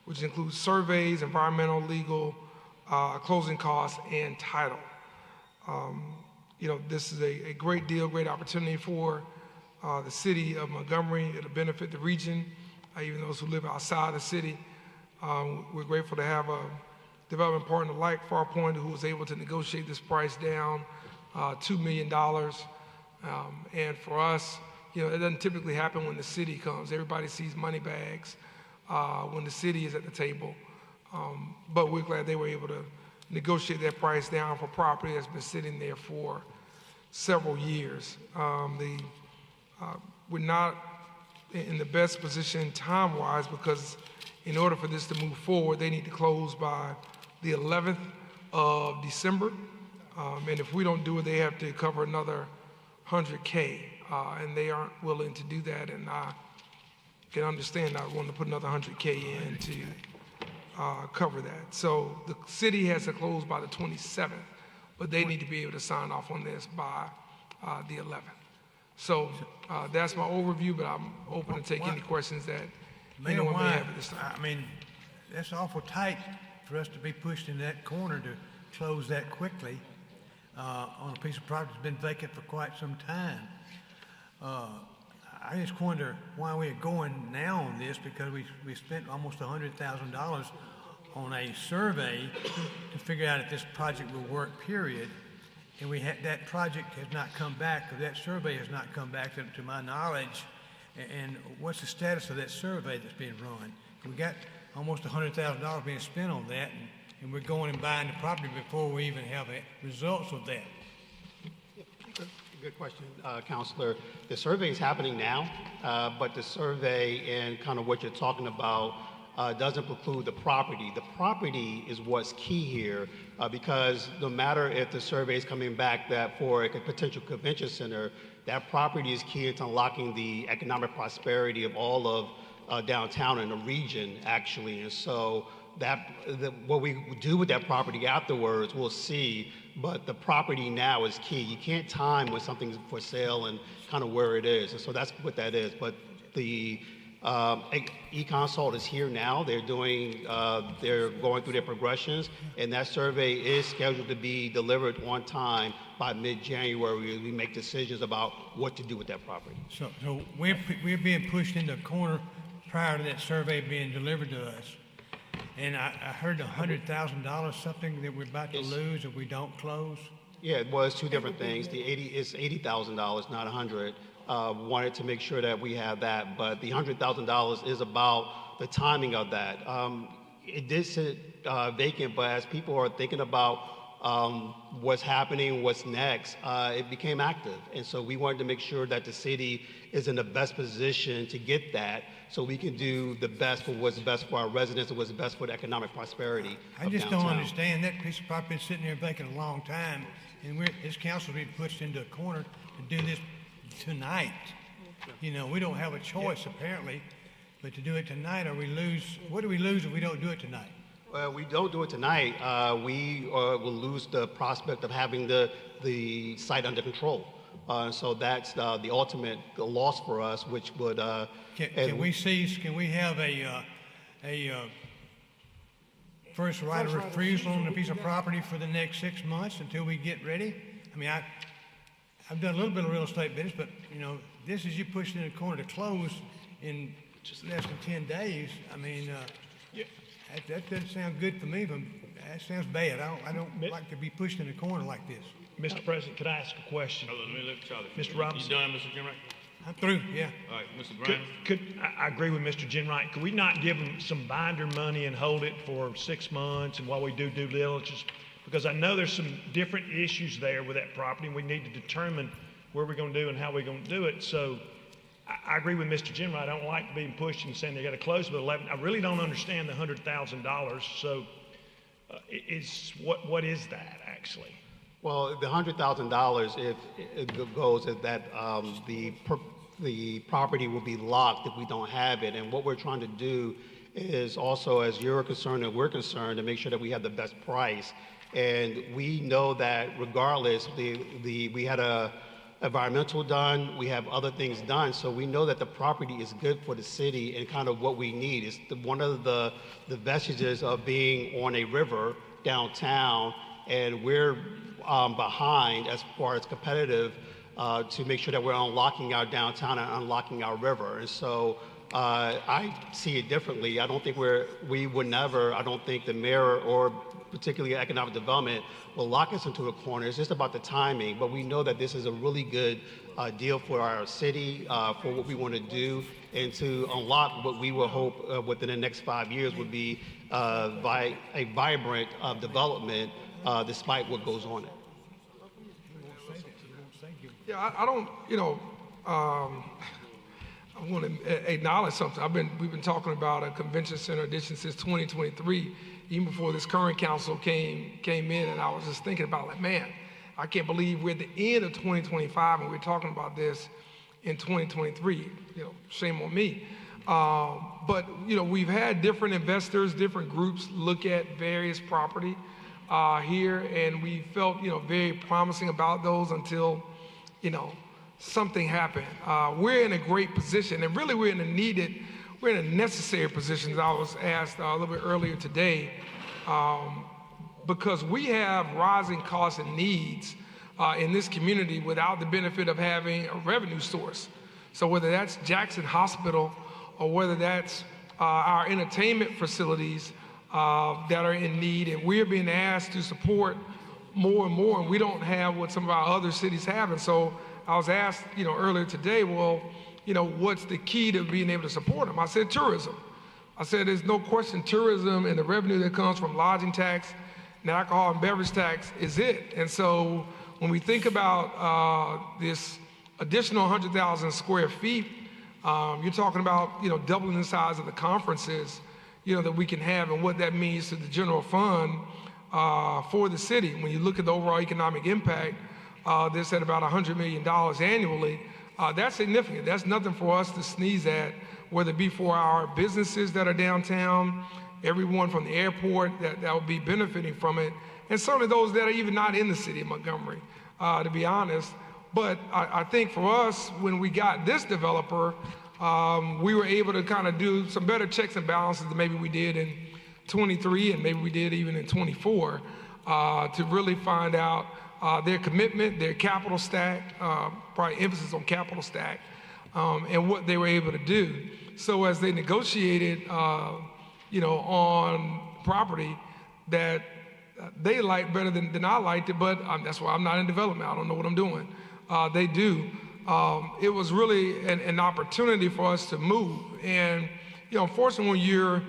which includes surveys, environmental, legal, closing costs, and title. This is a great deal, great opportunity for the city of Montgomery. It'll benefit the region, even those who live outside the city. We're grateful to have a development partner like Farpoint, who was able to negotiate this price down $2 million. And for us, it doesn't typically happen when the city comes. Everybody sees money bags when the city is at the table. But we're glad they were able to negotiate that price down for property that's been sitting there for several years. We're not in the best position time-wise, because in order for this to move forward, they need to close by the 11th of December. And if we don't do it, they have to cover another $100K, and they aren't willing to do that. And I can understand not wanting to put another $100K in to cover that. So the city has to close by the 27th, but they need to be able to sign off on this by the 11th. So that's my overview, but I'm open to take any questions that anyone may have at this time. I mean, that's awful tight for us to be pushed in that corner to close that quickly on a piece of property that's been vacant for quite some time. I just wonder why we're going now on this, because we spent almost $100,000 on a survey to figure out if this project will work, period. And that project has not come back, or that survey has not come back to my knowledge. And what's the status of that survey that's being run? We got almost $100,000 being spent on that, and we're going and buying the property before we even have results of that. Good question, Councillor. The survey is happening now, but the survey and kind of what you're talking about doesn't preclude the property. The property is what's key here, because no matter if the survey is coming back that for a potential convention center, that property is key to unlocking the economic prosperity of all of downtown and the region, actually. And so what we do with that property afterwards, we'll see. But the property now is key. You can't time when something's for sale and kind of where it is. And so that's what that is. But the e-consult is here now. They're going through their progressions, and that survey is scheduled to be delivered on time by mid-January. We make decisions about what to do with that property. So we're being pushed into a corner prior to that survey being delivered to us. And I heard $100,000 something that we're about to lose if we don't close. Yeah, it was two different things. It's $80,000, not $100,000. Wanted to make sure that we have that, but the $100,000 is about the timing of that. It did sit vacant, but as people are thinking about what's happening, what's next, it became active. And so we wanted to make sure that the city is in the best position to get that, so we can do the best for what's best for our residents and what's best for the economic prosperity I just don't understand. That piece of property been sitting there vacant a long time, and this council being pushed into a corner to do this tonight. You know, we don't have a choice apparently, but to do it tonight, or we lose. What do we lose if we don't do it tonight? Well, we don't do it tonight. We will lose the prospect of having the site under control. So that's the ultimate loss for us, which would. Can we have a first right of refusal on a piece of property for the next 6 months until we get ready? I mean, I've done a little bit of real estate business, but you know, this is you pushing in a corner to close in just less than 10 days. I mean, that doesn't sound good for me, but that sounds bad. I don't like to be pushed in a corner like this. Mr. President, could I ask a question? Hold on, let me look at Charlie. Mr. Robinson. You done, Mr. Jenwright? I'm through, yeah. All right, Mr. Graham. I agree with Mr. Jenwright. Could we not give them some binder money and hold it for 6 months and while we do due diligence? Because I know there's some different issues there with that property, and we need to determine where we're going to do and how we're going to do it. So I agree with Mr. Jenwright. I don't like being pushed and saying they got to close with 11. I really don't understand the $100,000. So what is that actually? Well, the $100,000, if it goes is that the property will be locked if we don't have it. And what we're trying to do is also, as you're concerned and we're concerned, to make sure that we have the best price. And we know that regardless, we had a environmental done, we have other things done, so we know that the property is good for the city and kind of what we need. It's one of the vestiges of being on a river downtown, and we're behind as far as competitive to make sure that we're unlocking our downtown and unlocking our river. And so I see it differently. I don't think I don't think the mayor or particularly economic development will lock us into a corner. It's just about the timing, but we know that this is a really good deal for our city, for what we want to do, and to unlock what we will hope within the next 5 years would be a vibrant development despite what goes on it. Yeah, I don't, I want to acknowledge something. We've been talking about a convention center addition since 2023, even before this current council came in, and I was just thinking about, like, man, I can't believe we're at the end of 2025 and we're talking about this in 2023. Shame on me. But we've had different investors, different groups look at various property here, and we felt very promising about those until something happened. We're in a great position, and really we're in a necessary position, as I was asked a little bit earlier today, because we have rising costs and needs in this community without the benefit of having a revenue source. So whether that's Jackson Hospital or whether that's our entertainment facilities that are in need, and we're being asked to support more and more, and we don't have what some of our other cities have. And so I was asked, earlier today, well, what's the key to being able to support them? I said tourism. I said there's no question tourism and the revenue that comes from lodging tax and alcohol and beverage tax is it. And so when we think about this additional 100,000 square feet, you're talking about, doubling the size of the conferences, that we can have and what that means to the general fund for the city. When you look at the overall economic impact, that's at about $100 million annually. That's significant. That's nothing for us to sneeze at, whether it be for our businesses that are downtown, everyone from the airport that will be benefiting from it, and certainly those that are even not in the city of Montgomery, to be honest. But I think for us, when we got this developer, we were able to kind of do some better checks and balances than maybe we did in 23 and maybe we did even in 24 to really find out their commitment, their capital stack, probably emphasis on capital stack, and what they were able to do. So as they negotiated, on property that they liked better than I liked it, but that's why I'm not in development. I don't know what I'm doing. They do. It was really an opportunity for us to move. And, unfortunately, when you're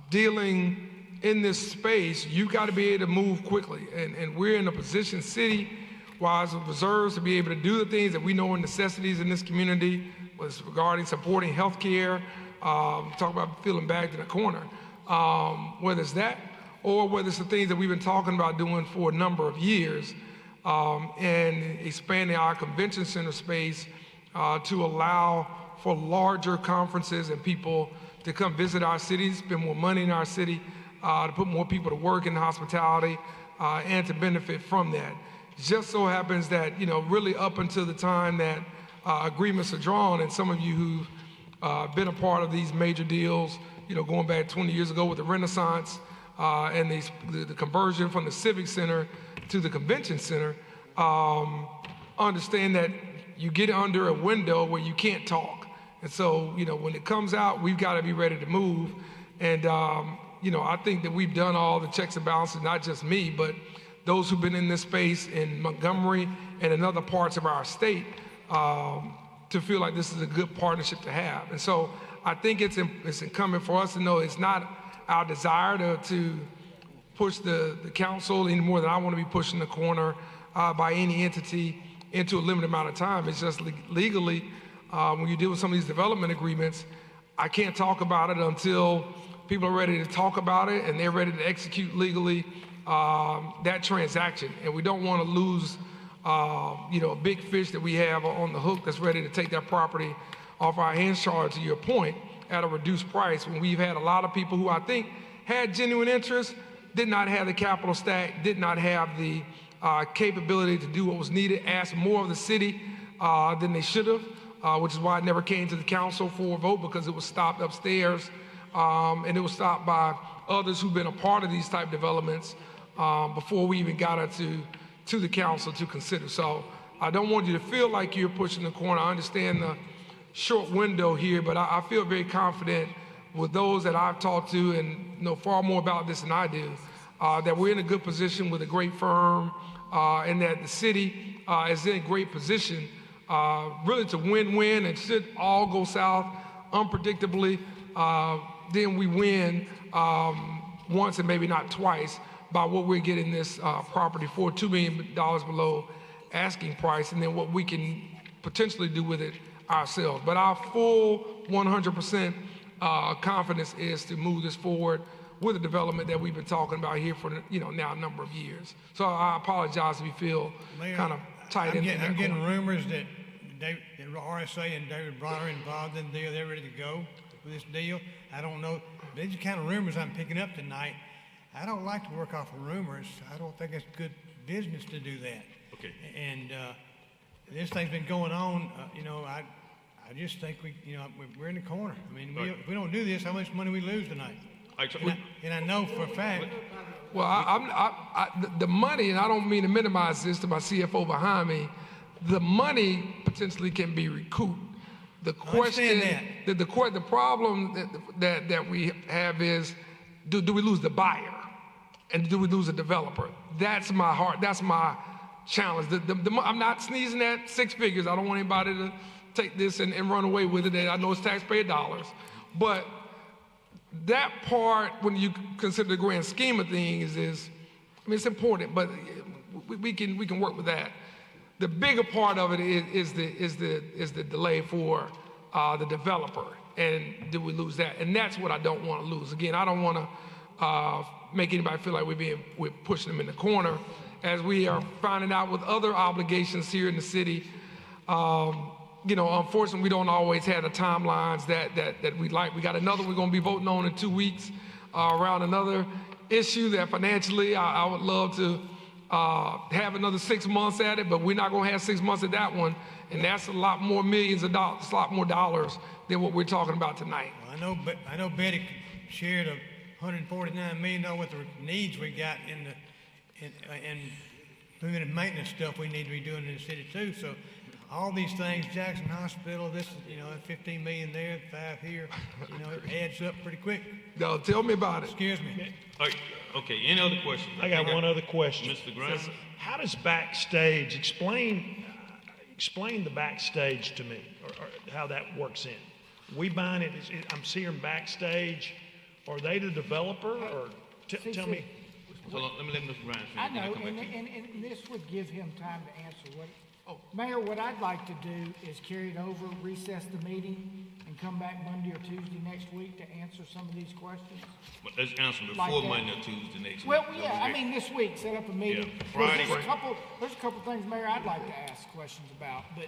dealing in this space, you got to be able to move quickly. And we're in a position, city-wise, of reserves to be able to do the things that we know are necessities in this community, was regarding supporting healthcare, talk about feeling backed in a corner, whether it's that or whether it's the things that we've been talking about doing for a number of years, and expanding our convention center space to allow for larger conferences and people to come visit our city, spend more money in our city, to put more people to work in hospitality, and to benefit from that. It just so happens that, really up until the time that agreements are drawn, and some of you who've been a part of these major deals, going back 20 years ago with the Renaissance and the conversion from the Civic Center to the Convention Center, understand that you get under a window where you can't talk. And so, when it comes out, we've got to be ready to move. And, I think that we've done all the checks and balances, not just me, but those who've been in this space in Montgomery and in other parts of our state, to feel like this is a good partnership to have. And so I think it's incumbent for us to know it's not our desire to push the council any more than I want to be pushing the corner by any entity into a limited amount of time. It's just legally, when you deal with some of these development agreements, I can't talk about it until people are ready to talk about it and they're ready to execute legally that transaction. And we don't want to lose a big fish that we have on the hook that's ready to take that property off our hands, Charlotte, to your point, at a reduced price, when we've had a lot of people who I think had genuine interest, did not have the capital stack, did not have the capability to do what was needed, asked more of the city than they should have, which is why it never came to the council for a vote, because it was stopped upstairs, and it was stopped by others who've been a part of these type developments before we even got it to the council to consider. So I don't want you to feel like you're pushing the corner. I understand the short window here, but I feel very confident with those that I've talked to and know far more about this than I do, that we're in a good position with a great firm, and that the city is in a great position really to win-win, and should all go south unpredictably, then we win once and maybe not twice by what we're getting this property for, $2 million below asking price, and then what we can potentially do with it ourselves. But our full 100% confidence is to move this forward with the development that we've been talking about here for now a number of years. So I apologize if we feel kind of tight in I'm getting rumors that RSA and David Bronner are involved in the deal. They're ready to go with this deal. I don't know. These are the kind of rumors I'm picking up tonight. I don't like to work off of rumors. I don't think it's good business to do that. Okay. And this thing's been going on. I just think we're in the corner. I mean, if we don't do this, how much money we lose tonight? And I know for a fact. Well, the money, and I don't mean to minimize this to my CFO behind me, the money potentially can be recouped. The question, the problem that we have is, do we lose the buyer, and do we lose a developer? That's my heart. That's my challenge. I'm not sneezing at six figures. I don't want anybody take this and run away with it, and I know it's taxpayer dollars, but that part, when you consider the grand scheme of things, I mean, it's important, but we can work with that. The bigger part of it is the delay for the developer, and did we lose that? And that's what I don't want to lose. Again, I don't want to make anybody feel like we're pushing them in the corner, as we are finding out with other obligations here in the city. You know, unfortunately, we don't always have the timelines that we like. We got another we're going to be voting on in 2 weeks around another issue that financially I would love to have another 6 months at it, but we're not going to have 6 months at that one, and that's a lot more millions of dollars, a lot more dollars than what we're talking about tonight. Well, I know Betty shared $149 million with the needs we got in preventive maintenance stuff we need to be doing in the city too. So all these things, Jackson Hospital, this, you know, 15 million there, 5 here, you know, it adds up pretty quick. No, tell me about it. Scares me. Okay, any other questions? I got one other question. Mr. Grimes? How does backstage, explain the backstage to me, or how that works in. We buying it, I'm seeing backstage, are they the developer, or tell me? So let me let Mr. Grimes finish. I know, and this would give him time to answer what. Mayor, what I'd like to do is carry it over, recess the meeting, and come back Monday or Tuesday next week to answer some of these questions. But let's answer before Like that. Monday or Tuesday next Well, week. yeah, I mean, this week, set up a meeting. Yeah, Friday. There's a couple things, Mayor, I'd like to ask questions about, but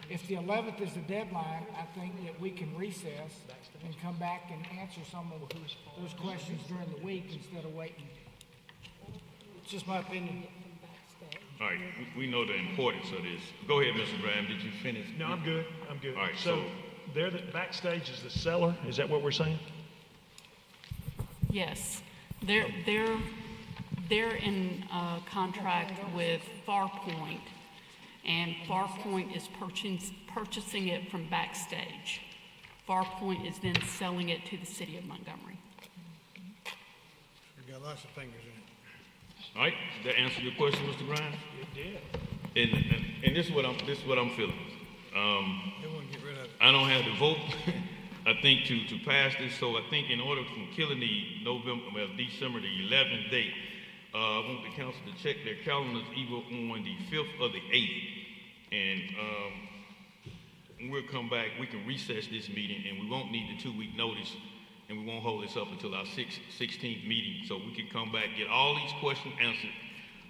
if the 11th is the deadline, I think that we can recess and come back and answer some of those questions during the week instead of waiting. It's just my opinion. All right, we know the importance of this. Go ahead, Mr. Graham, did you finish? No, I'm good. All right, So they're the backstage is the seller, is that what we're saying? Yes, they're in contract with Farpoint, and Farpoint is purchasing it from Backstage. Farpoint is then selling it to the city of Montgomery. We've got lots of fingers in it. All right, did that answer your question, Mr. Grimes? It did. And this is what I'm feeling. They want to get rid of it. I don't have the vote, I think, to pass this. So I think in order from killing the December the 11th date, I want the council to check their calendars either on the 5th or the 8th. And we'll come back, we can recess this meeting, and we won't need the 2-week notice, and we won't hold this up until our 16th meeting. So we can come back, get all these questions answered,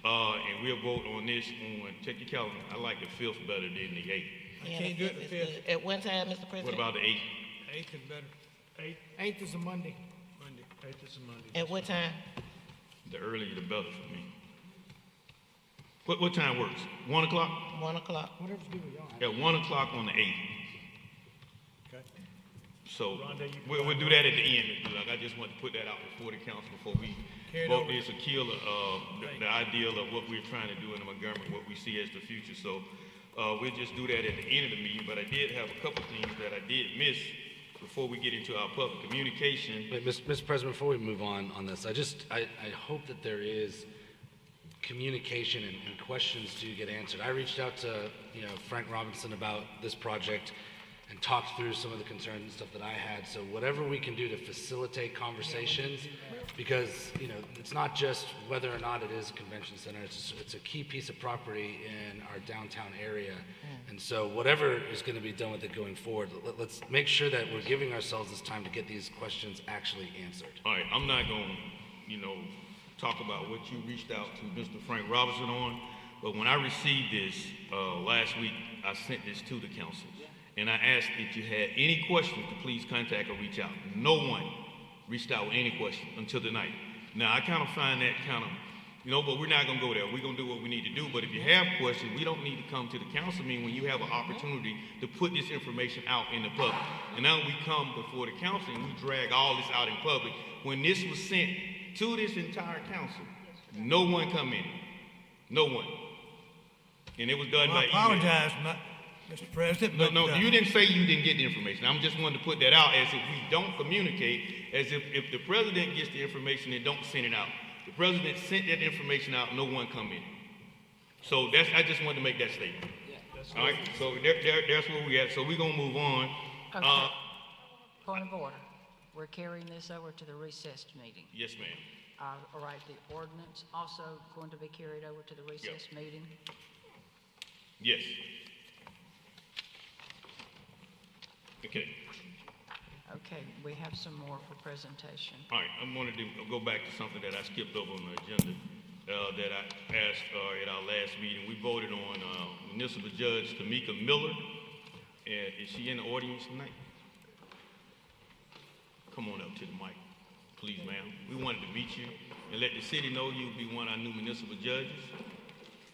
and we'll vote on this on, check your calendar. I like the 5th better than the 8th. I can't do it the 5th. At one time, Mr. President? What about the 8th? 8th is better. 8th is a Monday. 8th is a Monday. At what time? The earlier the better for me. What time works? 1 o'clock? 1 o'clock. Whatever's good with y'all. At 1 o'clock on the 8th. Okay. So we'll do that at the end. If you like. I just want to put that out before the council before we vote this or kill the ideal of what we're trying to do in Montgomery, what we see as the future. So we'll just do that at the end of the meeting. But I did have a couple things that I did miss before we get into our public communication. Wait, Mr. President, before we move on this, I hope that there is communication and questions do get answered. I reached out to Frank Robinson about this project and talked through some of the concerns and stuff that I had. So whatever we can do to facilitate conversations, because it's not just whether or not it is a convention center. It's a key piece of property in our downtown area, and so whatever is going to be done with it going forward, let's make sure that we're giving ourselves this time to get these questions actually answered. All right, I'm not going to talk about what you reached out to Mr. Frank Robinson on, but when I received this last week, I sent this to the council, and I asked if you had any questions to please contact or reach out. No one reached out with any questions until tonight. Now, I kind of find that but we're not going to go there. We're going to do what we need to do, but if you have questions, we don't need to come to the council meeting when you have an opportunity to put this information out in the public. And now we come before the council and we drag all this out in public. When this was sent to this entire council, no one come in. No one. And it was done by email. I apologize, Mr. President. No, you didn't say you didn't get the information. I'm just wanting to put that out as if we don't communicate, as if the president gets the information and don't send it out. The president sent that information out, no one come in. So I just wanted to make that statement. All right, so that's where we at. So we're gonna move on. Okay. Point of order. We're carrying this over to the recessed meeting. Yes, ma'am. All right, the ordinance also going to be carried over to the recessed meeting? Yes. Okay. Okay, we have some more for presentation. All right, I'm going to go back to something that I skipped over on the agenda that I asked at our last meeting. We voted on Municipal Judge Tamika Miller. Is she in the audience tonight? Come on up to the mic, please, ma'am. We wanted to meet you and let the city know you'll be one of our new municipal judges.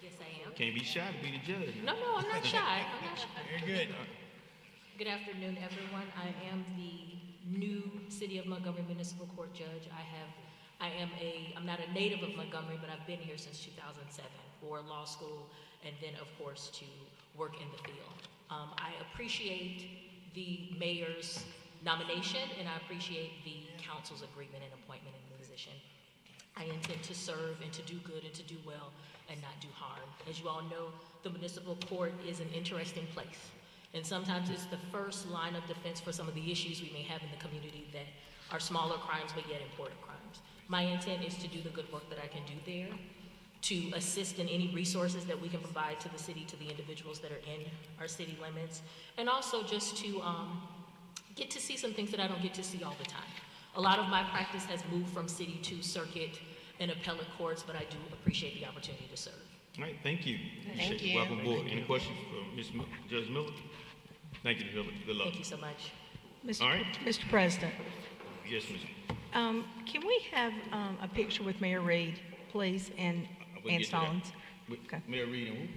Yes, I am. Can't be shy to be the judge. No, I'm not shy. I'm not shy. Very good. Good afternoon, everyone. I am the new City of Montgomery Municipal Court Judge. I'm not a native of Montgomery, but I've been here since 2007 for law school and then, of course, to work in the field. I appreciate the mayor's nomination and I appreciate the council's agreement and appointment in the position. I intend to serve and to do good and to do well and not do harm. As you all know, the municipal court is an interesting place. And sometimes it's the first line of defense for some of the issues we may have in the community that are smaller crimes but yet important crimes. My intent is to do the good work that I can do there, to assist in any resources that we can provide to the city, to the individuals that are in our city limits, and also just to get to see some things that I don't get to see all the time. A lot of my practice has moved from city to circuit and appellate courts, but I do appreciate the opportunity to serve. All right, thank you. Thank you. Welcome aboard. Any questions for Judge Miller? Thank you, Good luck. Thank you so much. All right. Mr. President, Yes, Ms. can we have a picture with Mayor Reed, please, and Stallings? Okay. Mayor Reed and who?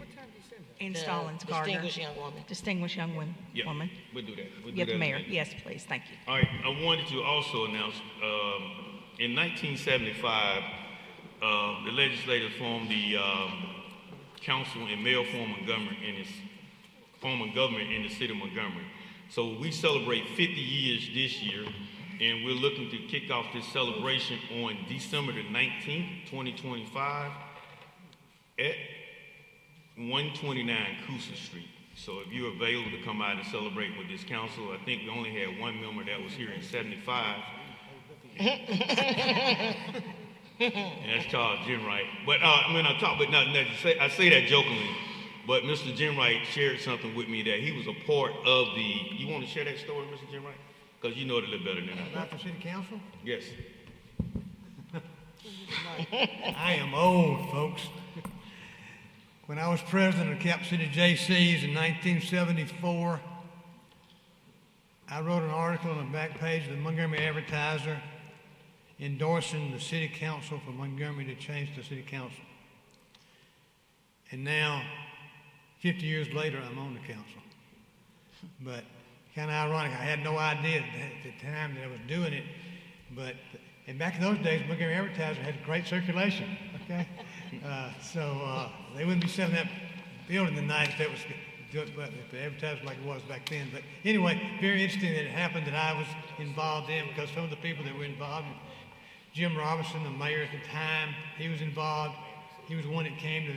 And The Stallings Gardner. distinguished young woman. Distinguished young woman. Yeah, woman. we'll do that. We'll Yeah, do the that mayor. in a minute. Yes, please. Thank you. All right, I wanted to also announce, in 1975, the legislators formed the council and mayor form of government in the city of Montgomery. So we celebrate 50 years this year, and we're looking to kick off this celebration on December the 19th, 2025 at 129 Coosa Street. So if you're available to come out and celebrate with this council, I think we only had one member that was here in 75. And that's Charles Jim Wright. But I say that jokingly, but Mr. Jim Wright shared something with me that he was a part of the, you want to share that story, Mr. Jim Wright? Because you know it a little better than I do. About the city council? Yes. I am old, folks. When I was president of Cap City JCs in 1974, I wrote an article on the back page of the Montgomery Advertiser endorsing the city council for Montgomery to change the city council. And now, 50 years later, I'm on the council. But kind of ironic, I had no idea at the time that I was doing it, but and back in those days, Montgomery Advertiser had great circulation, okay? So they wouldn't be selling that building tonight if that was, if the advertising like it was back then. But anyway, very interesting that it happened that I was involved in, because some of the people that were involved, Jim Robinson, the mayor at the time, he was involved. He was the one that came to,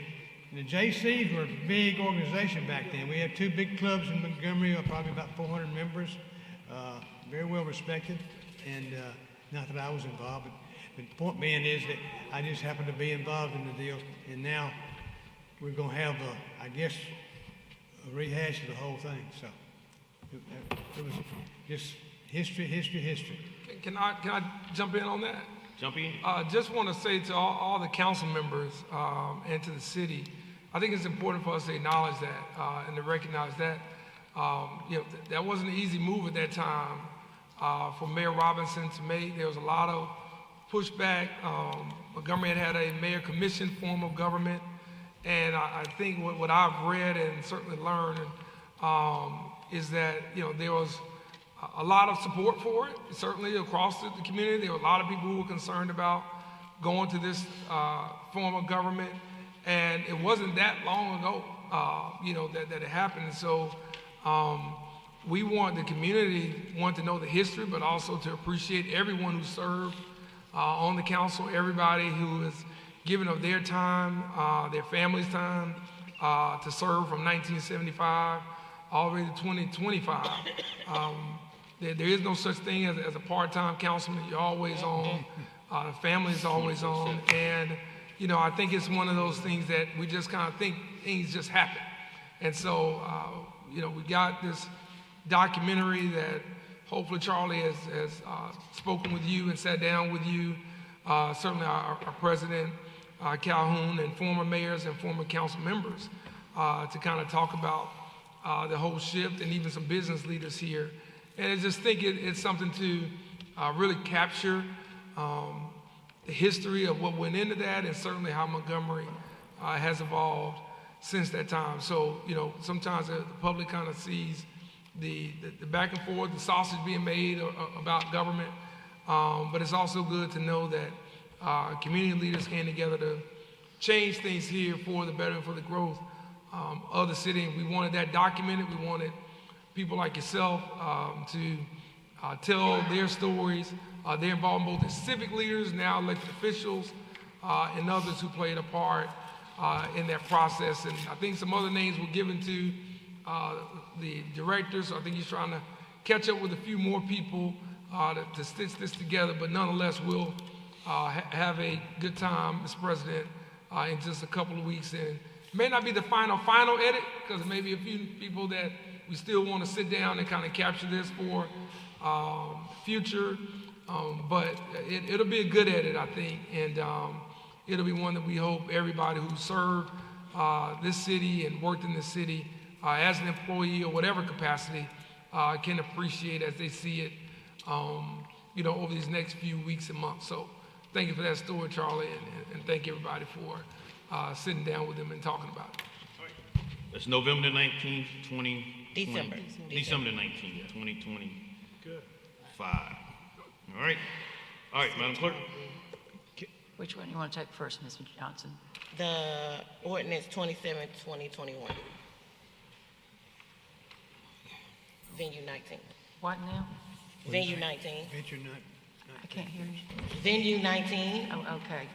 and the JCs were a big organization back then. We had two big clubs in Montgomery, probably about 400 members, very well respected, and not that I was involved, but the point being is that I just happened to be involved in the deal, and now we're going to have, I guess, a rehash of the whole thing. So it was just history. Can I jump in on that? Jump in. Just want to say to all the council members and to the city, I think it's important for us to acknowledge that and to recognize that that wasn't an easy move at that time for Mayor Robinson to make. There was a lot of pushback. Montgomery had a mayor commission form of government, and I think what I've read and certainly learned is that there was a lot of support for it, certainly across the community. There were a lot of people who were concerned about going to this form of government, and it wasn't that long ago, that it happened. So we want the community to know the history, but also to appreciate everyone who served on the council, everybody who has given of their time, their family's time, to serve from 1975 all the way to 2025. There is no such thing as a part-time councilman. You're always on. The family is always on. And, you know, I think it's one of those things that we just kind of think things just happen. And so, you know, we got this documentary that hopefully Charlie has spoken with you and sat down with you, certainly our president, Calhoun, and former mayors and former council members to kind of talk about the whole shift, and even some business leaders here. And I just think it's something to really capture the history of what went into that, and certainly how Montgomery has evolved since that time. So, you know, sometimes the public kind of sees the back and forth, the sausage being made about government, but it's also good to know that community leaders came together to change things here for the better and for the growth of the city. And we wanted that documented. We wanted people like yourself to tell their stories. They're involved both as civic leaders, now elected officials, and others who played a part in that process. And I think some other names were given to the directors. So I think he's trying to catch up with a few more people to stitch this together. But nonetheless, we'll have a good time, Mr. President, in just a couple of weeks. And it may not be the final edit, because there may be a few people that we still want to sit down and kind of capture this for future. But it'll be a good edit, I think, and it'll be one that we hope everybody who served this city and worked in this city as an employee or whatever capacity can appreciate as they see it, you know, over these next few weeks and months. So thank you for that story, Charlie, and thank everybody for sitting down with them and talking about it. All right. That's November the 19th, 2020. December the 19th, 2025. All right. All right, Madam Clerk. Which one you want to take first, Ms. Johnson? The ordinance 27, 2021. Venue 19. What now? Venue 19. Venture not. I can't hear you. Venue 19. Oh, okay.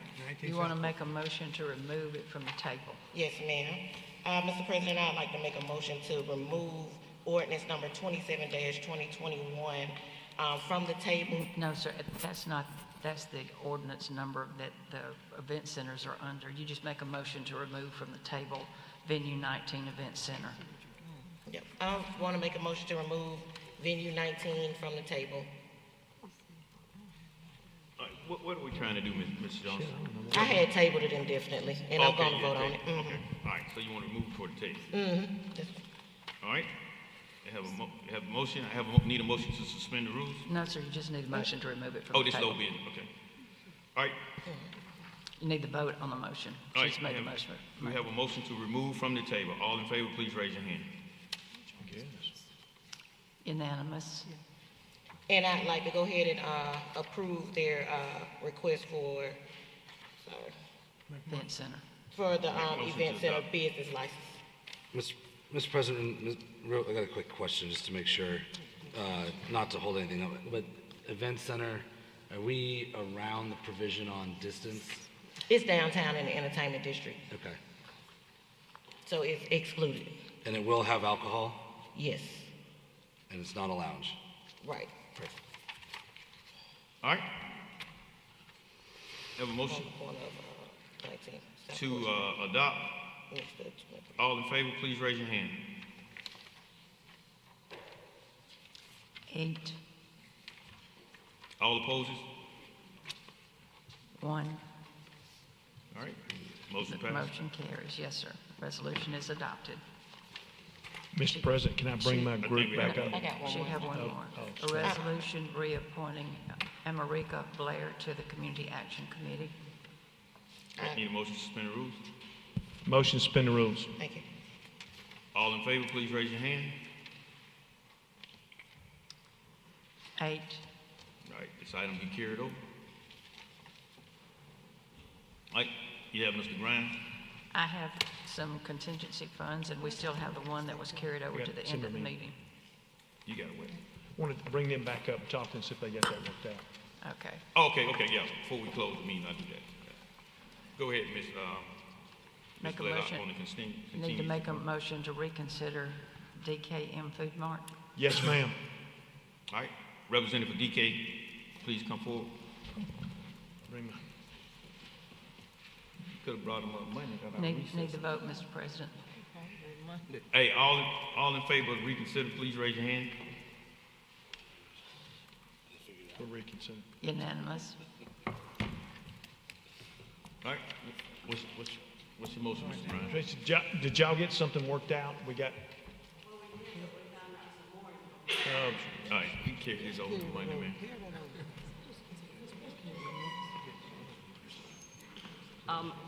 You want to make a motion to remove it from the table? Yes, ma'am. Mr. President, I'd like to make a motion to remove ordinance number 27-2021 from the table. No, sir, that's the ordinance number that the event centers are under. You just make a motion to remove from the table Venue 19 Event Center. Yep. I want to make a motion to remove Venue 19 from the table. All right, what are we trying to do, Ms. Johnson? I had tabled it indefinitely, and I'm going to vote on it. Okay. All right, so you want to remove it for the table? Mm-hmm. All right. I have a motion. Need a motion to suspend the rules? No, sir, you just need a motion to remove it from the this table. low bid. Okay. All right. You need to vote on the motion. All right. She's made a motion. We have a motion to remove from the table. All in favor, please raise your hand. Unanimous. And I'd like to go ahead and approve their request for, Event Center. For the event center business license. Mr. President, I got a quick question just to make sure, not to hold anything up, but event center, are we around the provision on distance? It's downtown in the entertainment district, Okay. so it's excluded. And it will have alcohol? Yes, And it's not a lounge? right. Perfect. All right. Have a motion On the corner of 19. to adopt. All in favor, please raise your hand. 8, All opposes? 1. All right. Motion The passes. motion carries. Yes, sir. Resolution is adopted. Mr. President, can I bring my group back up? I got one Should more. have one more. A resolution reappointing America Blair to the Community Action Committee. Need a motion to suspend the rules? Motion to suspend the rules. Thank you. All in favor, please raise your hand. 8, All right, this item be carried over. All right, you have Mr. Grimes. I have some contingency funds, and we still have the one that was carried over to the end of the meeting. You got to wait. Wanted to bring them back up and talk to them, see if they got that worked out. Okay. Okay, yeah. Before we close the meeting, I'll do that. Go ahead, Make a Ms. Blaylock, motion. on the Need to continue. make a motion to reconsider DKM Food Mart. Yes, ma'am. All right, Representative for DK, please come forward. Could have brought him up money. got our Need recess. to vote, Mr. President. Hey, all in favor of reconsider, please raise your hand. For reconsider. Unanimous. All right, what's your motion, Mr. Brown? Tracy, did y'all get something worked out? We got. All right, you can carry this over to Monday, man.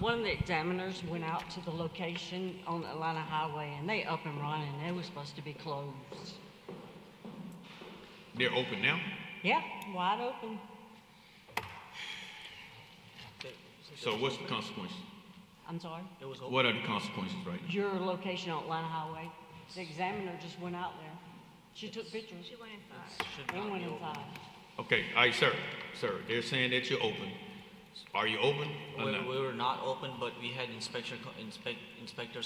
One of the examiners went out to the location on Atlanta Highway, and they up and running. They were supposed to be closed. They're open now? Yeah, wide open. So what's the consequences? I'm sorry? What are the consequences right now? Your location on Atlanta Highway. The examiner just went out there. She took pictures. She went inside. And went inside. Okay, all right, sir, they're saying that you're open. Are you open or not? We were not open, but we had inspectors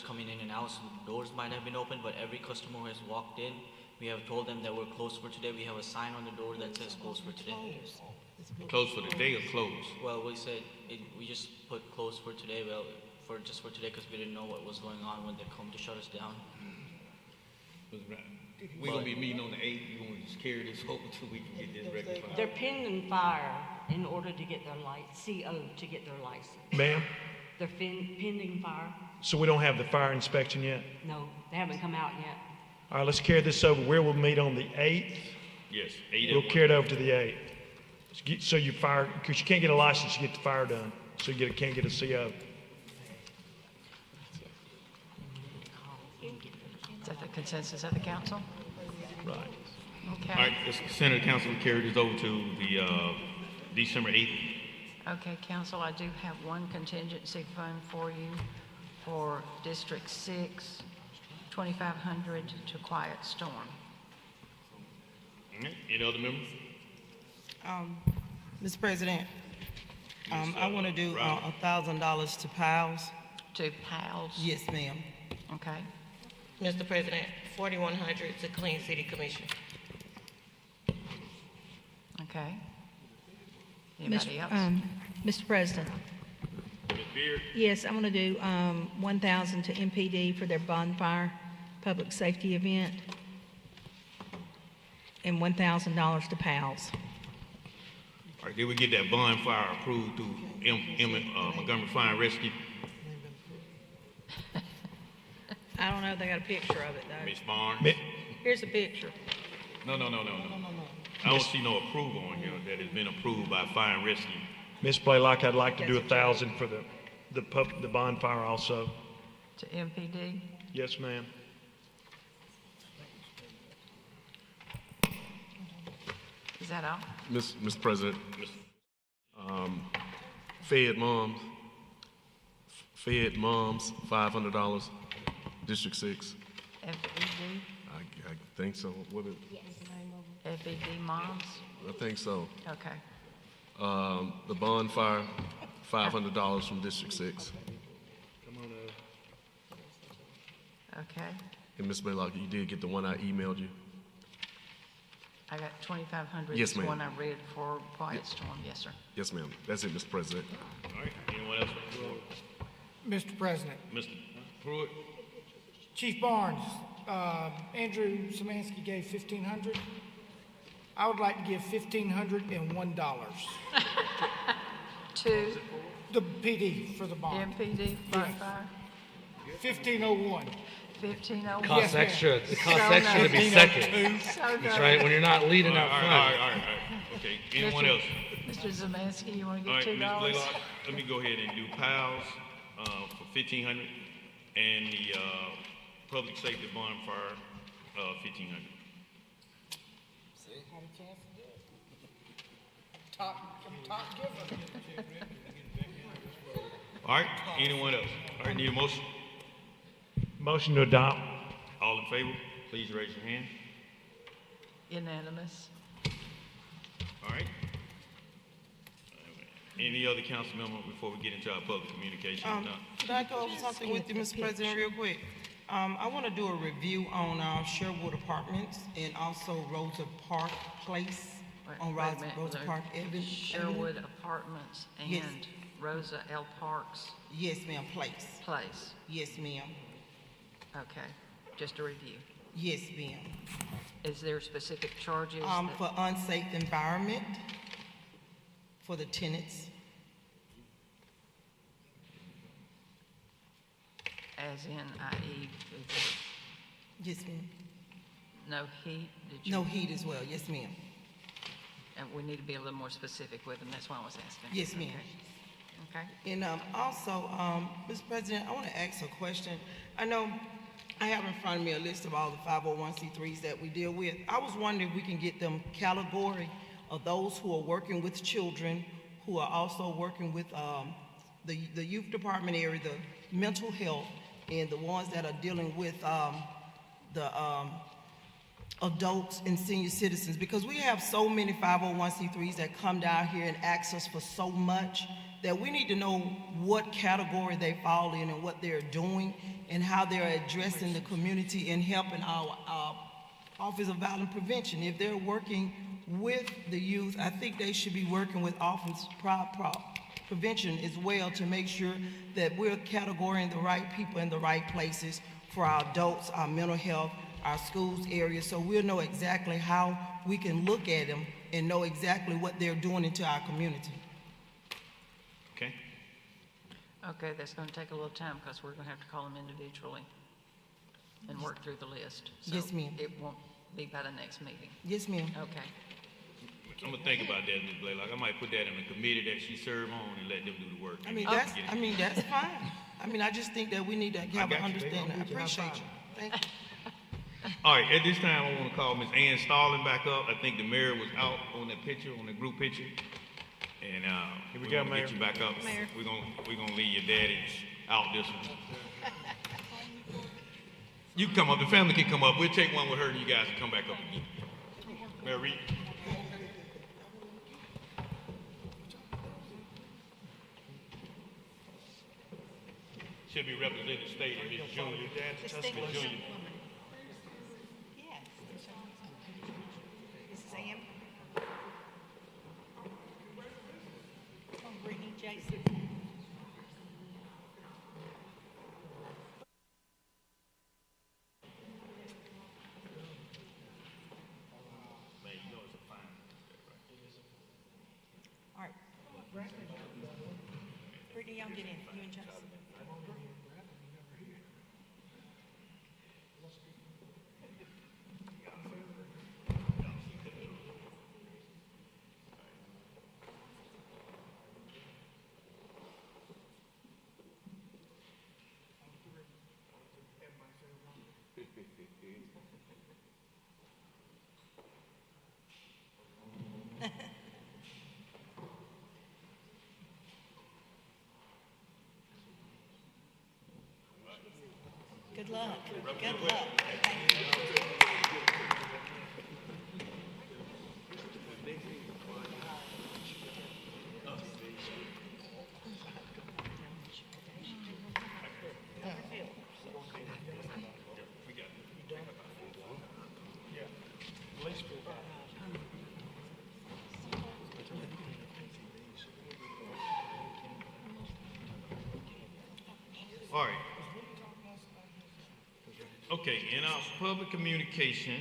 coming in and out, so the doors might have been open, but every customer who has walked in, we have told them that we're closed for today. We have a sign on the door that says closed for today. Closed for the day or closed? Well, we said, we just put closed for today, just for today, because we didn't know what was going on when they come to shut us down. We're gonna be meeting on the 8th, you wanna just carry this over till we can get this rectified? They're pending fire in order to get their CO to get their license. Ma'am? They're pending fire. So we don't have the fire inspection yet? No, they haven't come out yet. All right, let's carry this over. Where we'll meet on the 8th? Yes, 8th. We'll carry it over to the 8th. So you fire, because you can't get a license to get the fire done. So you can't get a CO. Is that the consensus of the council? Right. Okay. All right, this Senator Council will carry this over to the December 8th. Okay, council, I do have one contingency fund for you for District 6, 2,500 to Quiet Storm. All right, any other members? Mr. President, I want to do $1,000 to PALS. To PALS? Yes, ma'am. Okay. Mr. President, 4,100 to Clean City Commission. Okay. Anybody else? Mr. President. Yes, I'm going to do 1,000 to MPD for their bonfire public safety event, and $1,000 to PALS. All right, did we get that bonfire approved through Montgomery Fire and Rescue? I don't know, they got a picture of it, though. Ms. Barnes? Here's a picture. No. I don't see no approval on here that has been approved by Fire and Rescue. Ms. Blaylock, I'd like to do 1,000 for the bonfire also. To MPD? Yes, ma'am. Is that all? Mr. President, Fed Moms, $500, District 6. FED? I think so. What is? FED Moms? I think so. Okay. The bonfire, $500 from District 6. Okay. And Ms. Blaylock, you did get the one I emailed you? I got 2,500. Yes, That's the ma'am. one I read for Quiet Storm. Yes, sir. Yes, ma'am. That's it, Mr. President. All right, anyone else? Mr. President. Mr. Pruitt? Chief Barnes, Andrew Szymanski gave $1,500. I would like to give $1,501. To? The PD for the bond. MPD bonfire? 1501. 1501. Costs extra. It costs extra to be second. That's right. When you're not leading out front. All right. Okay. Anyone else? Mr. Szymanski, you want to All get right, Ms. $2? Blaylock, let me go ahead and do PALS for $1,500 and the public safety bonfire, $1,500. Had a chance to do it. Top giver. All right, anyone else? All right, need a motion? Motion to adopt. All in favor, please raise your hand. Unanimous. All right. Any other council member before we get into our public communication? Could I go over something with you, Mr. President, real quick? I want to do a review on Sherwood Apartments and also Rosa Park Place on Wait a minute, Rosa Park Avenue. Sherwood Apartments and Yes. Rosa L. Parks Yes, ma'am, Place. Place. Yes, ma'am. Okay, just a review. Yes, ma'am. Is there specific charges? that- For unsafe environment for the tenants. As in, i.e., is there Yes, ma'am. no heat? Did you? No heat as well. Yes, ma'am. And we need to be a little more specific with them, that's why I was asking. Yes, ma'am. Okay. And also, Mr. President, I want to ask a question. I know I have in front of me a list of all the 501c3s that we deal with. I was wondering if we can get them category of those who are working with children, who are also working with the youth department area, the mental health, and the ones that are dealing with the adults and senior citizens, because we have so many 501c3s that come down here and ask us for so much that we need to know what category they fall in and what they're doing and how they're addressing the community and helping our Office of Violence Prevention. If they're working with the youth, I think they should be working with Office Prevention as well to make sure that we're categorizing the right people in the right places for our adults, our mental health, our schools area, so we'll know exactly how we can look at them and know exactly what they're doing into our community. Okay. Okay, that's going to take a little time because we're going to have to call them individually and work through the list. So Yes, ma'am. It won't be by the next meeting. Yes, ma'am. Okay. I'm gonna think about that, Ms. Blaylock. I might put that in a committee that she serve on and let them do the work. That's fine. I just think that we need to have an understanding. I appreciate you. Thank you. All right, at this time, I want to call Ms. Ann Starling back up. I think the mayor was out on that picture, on the group picture. And Here we we're go, gonna Mayor. get you back up. Mayor. We're gonna leave your daddy out this one. You can come up, the family can come up. We'll take one with her and you guys can come back up again. Mayor Reed. Should be representing the state if it's junior. Distinguished. Junior. Yes. This is Sam. Oh, Brittany, Jason. All right. Brittany, y'all get in. You and Jason. Good luck. Good luck. Thank you. All right. Okay, in our public communication,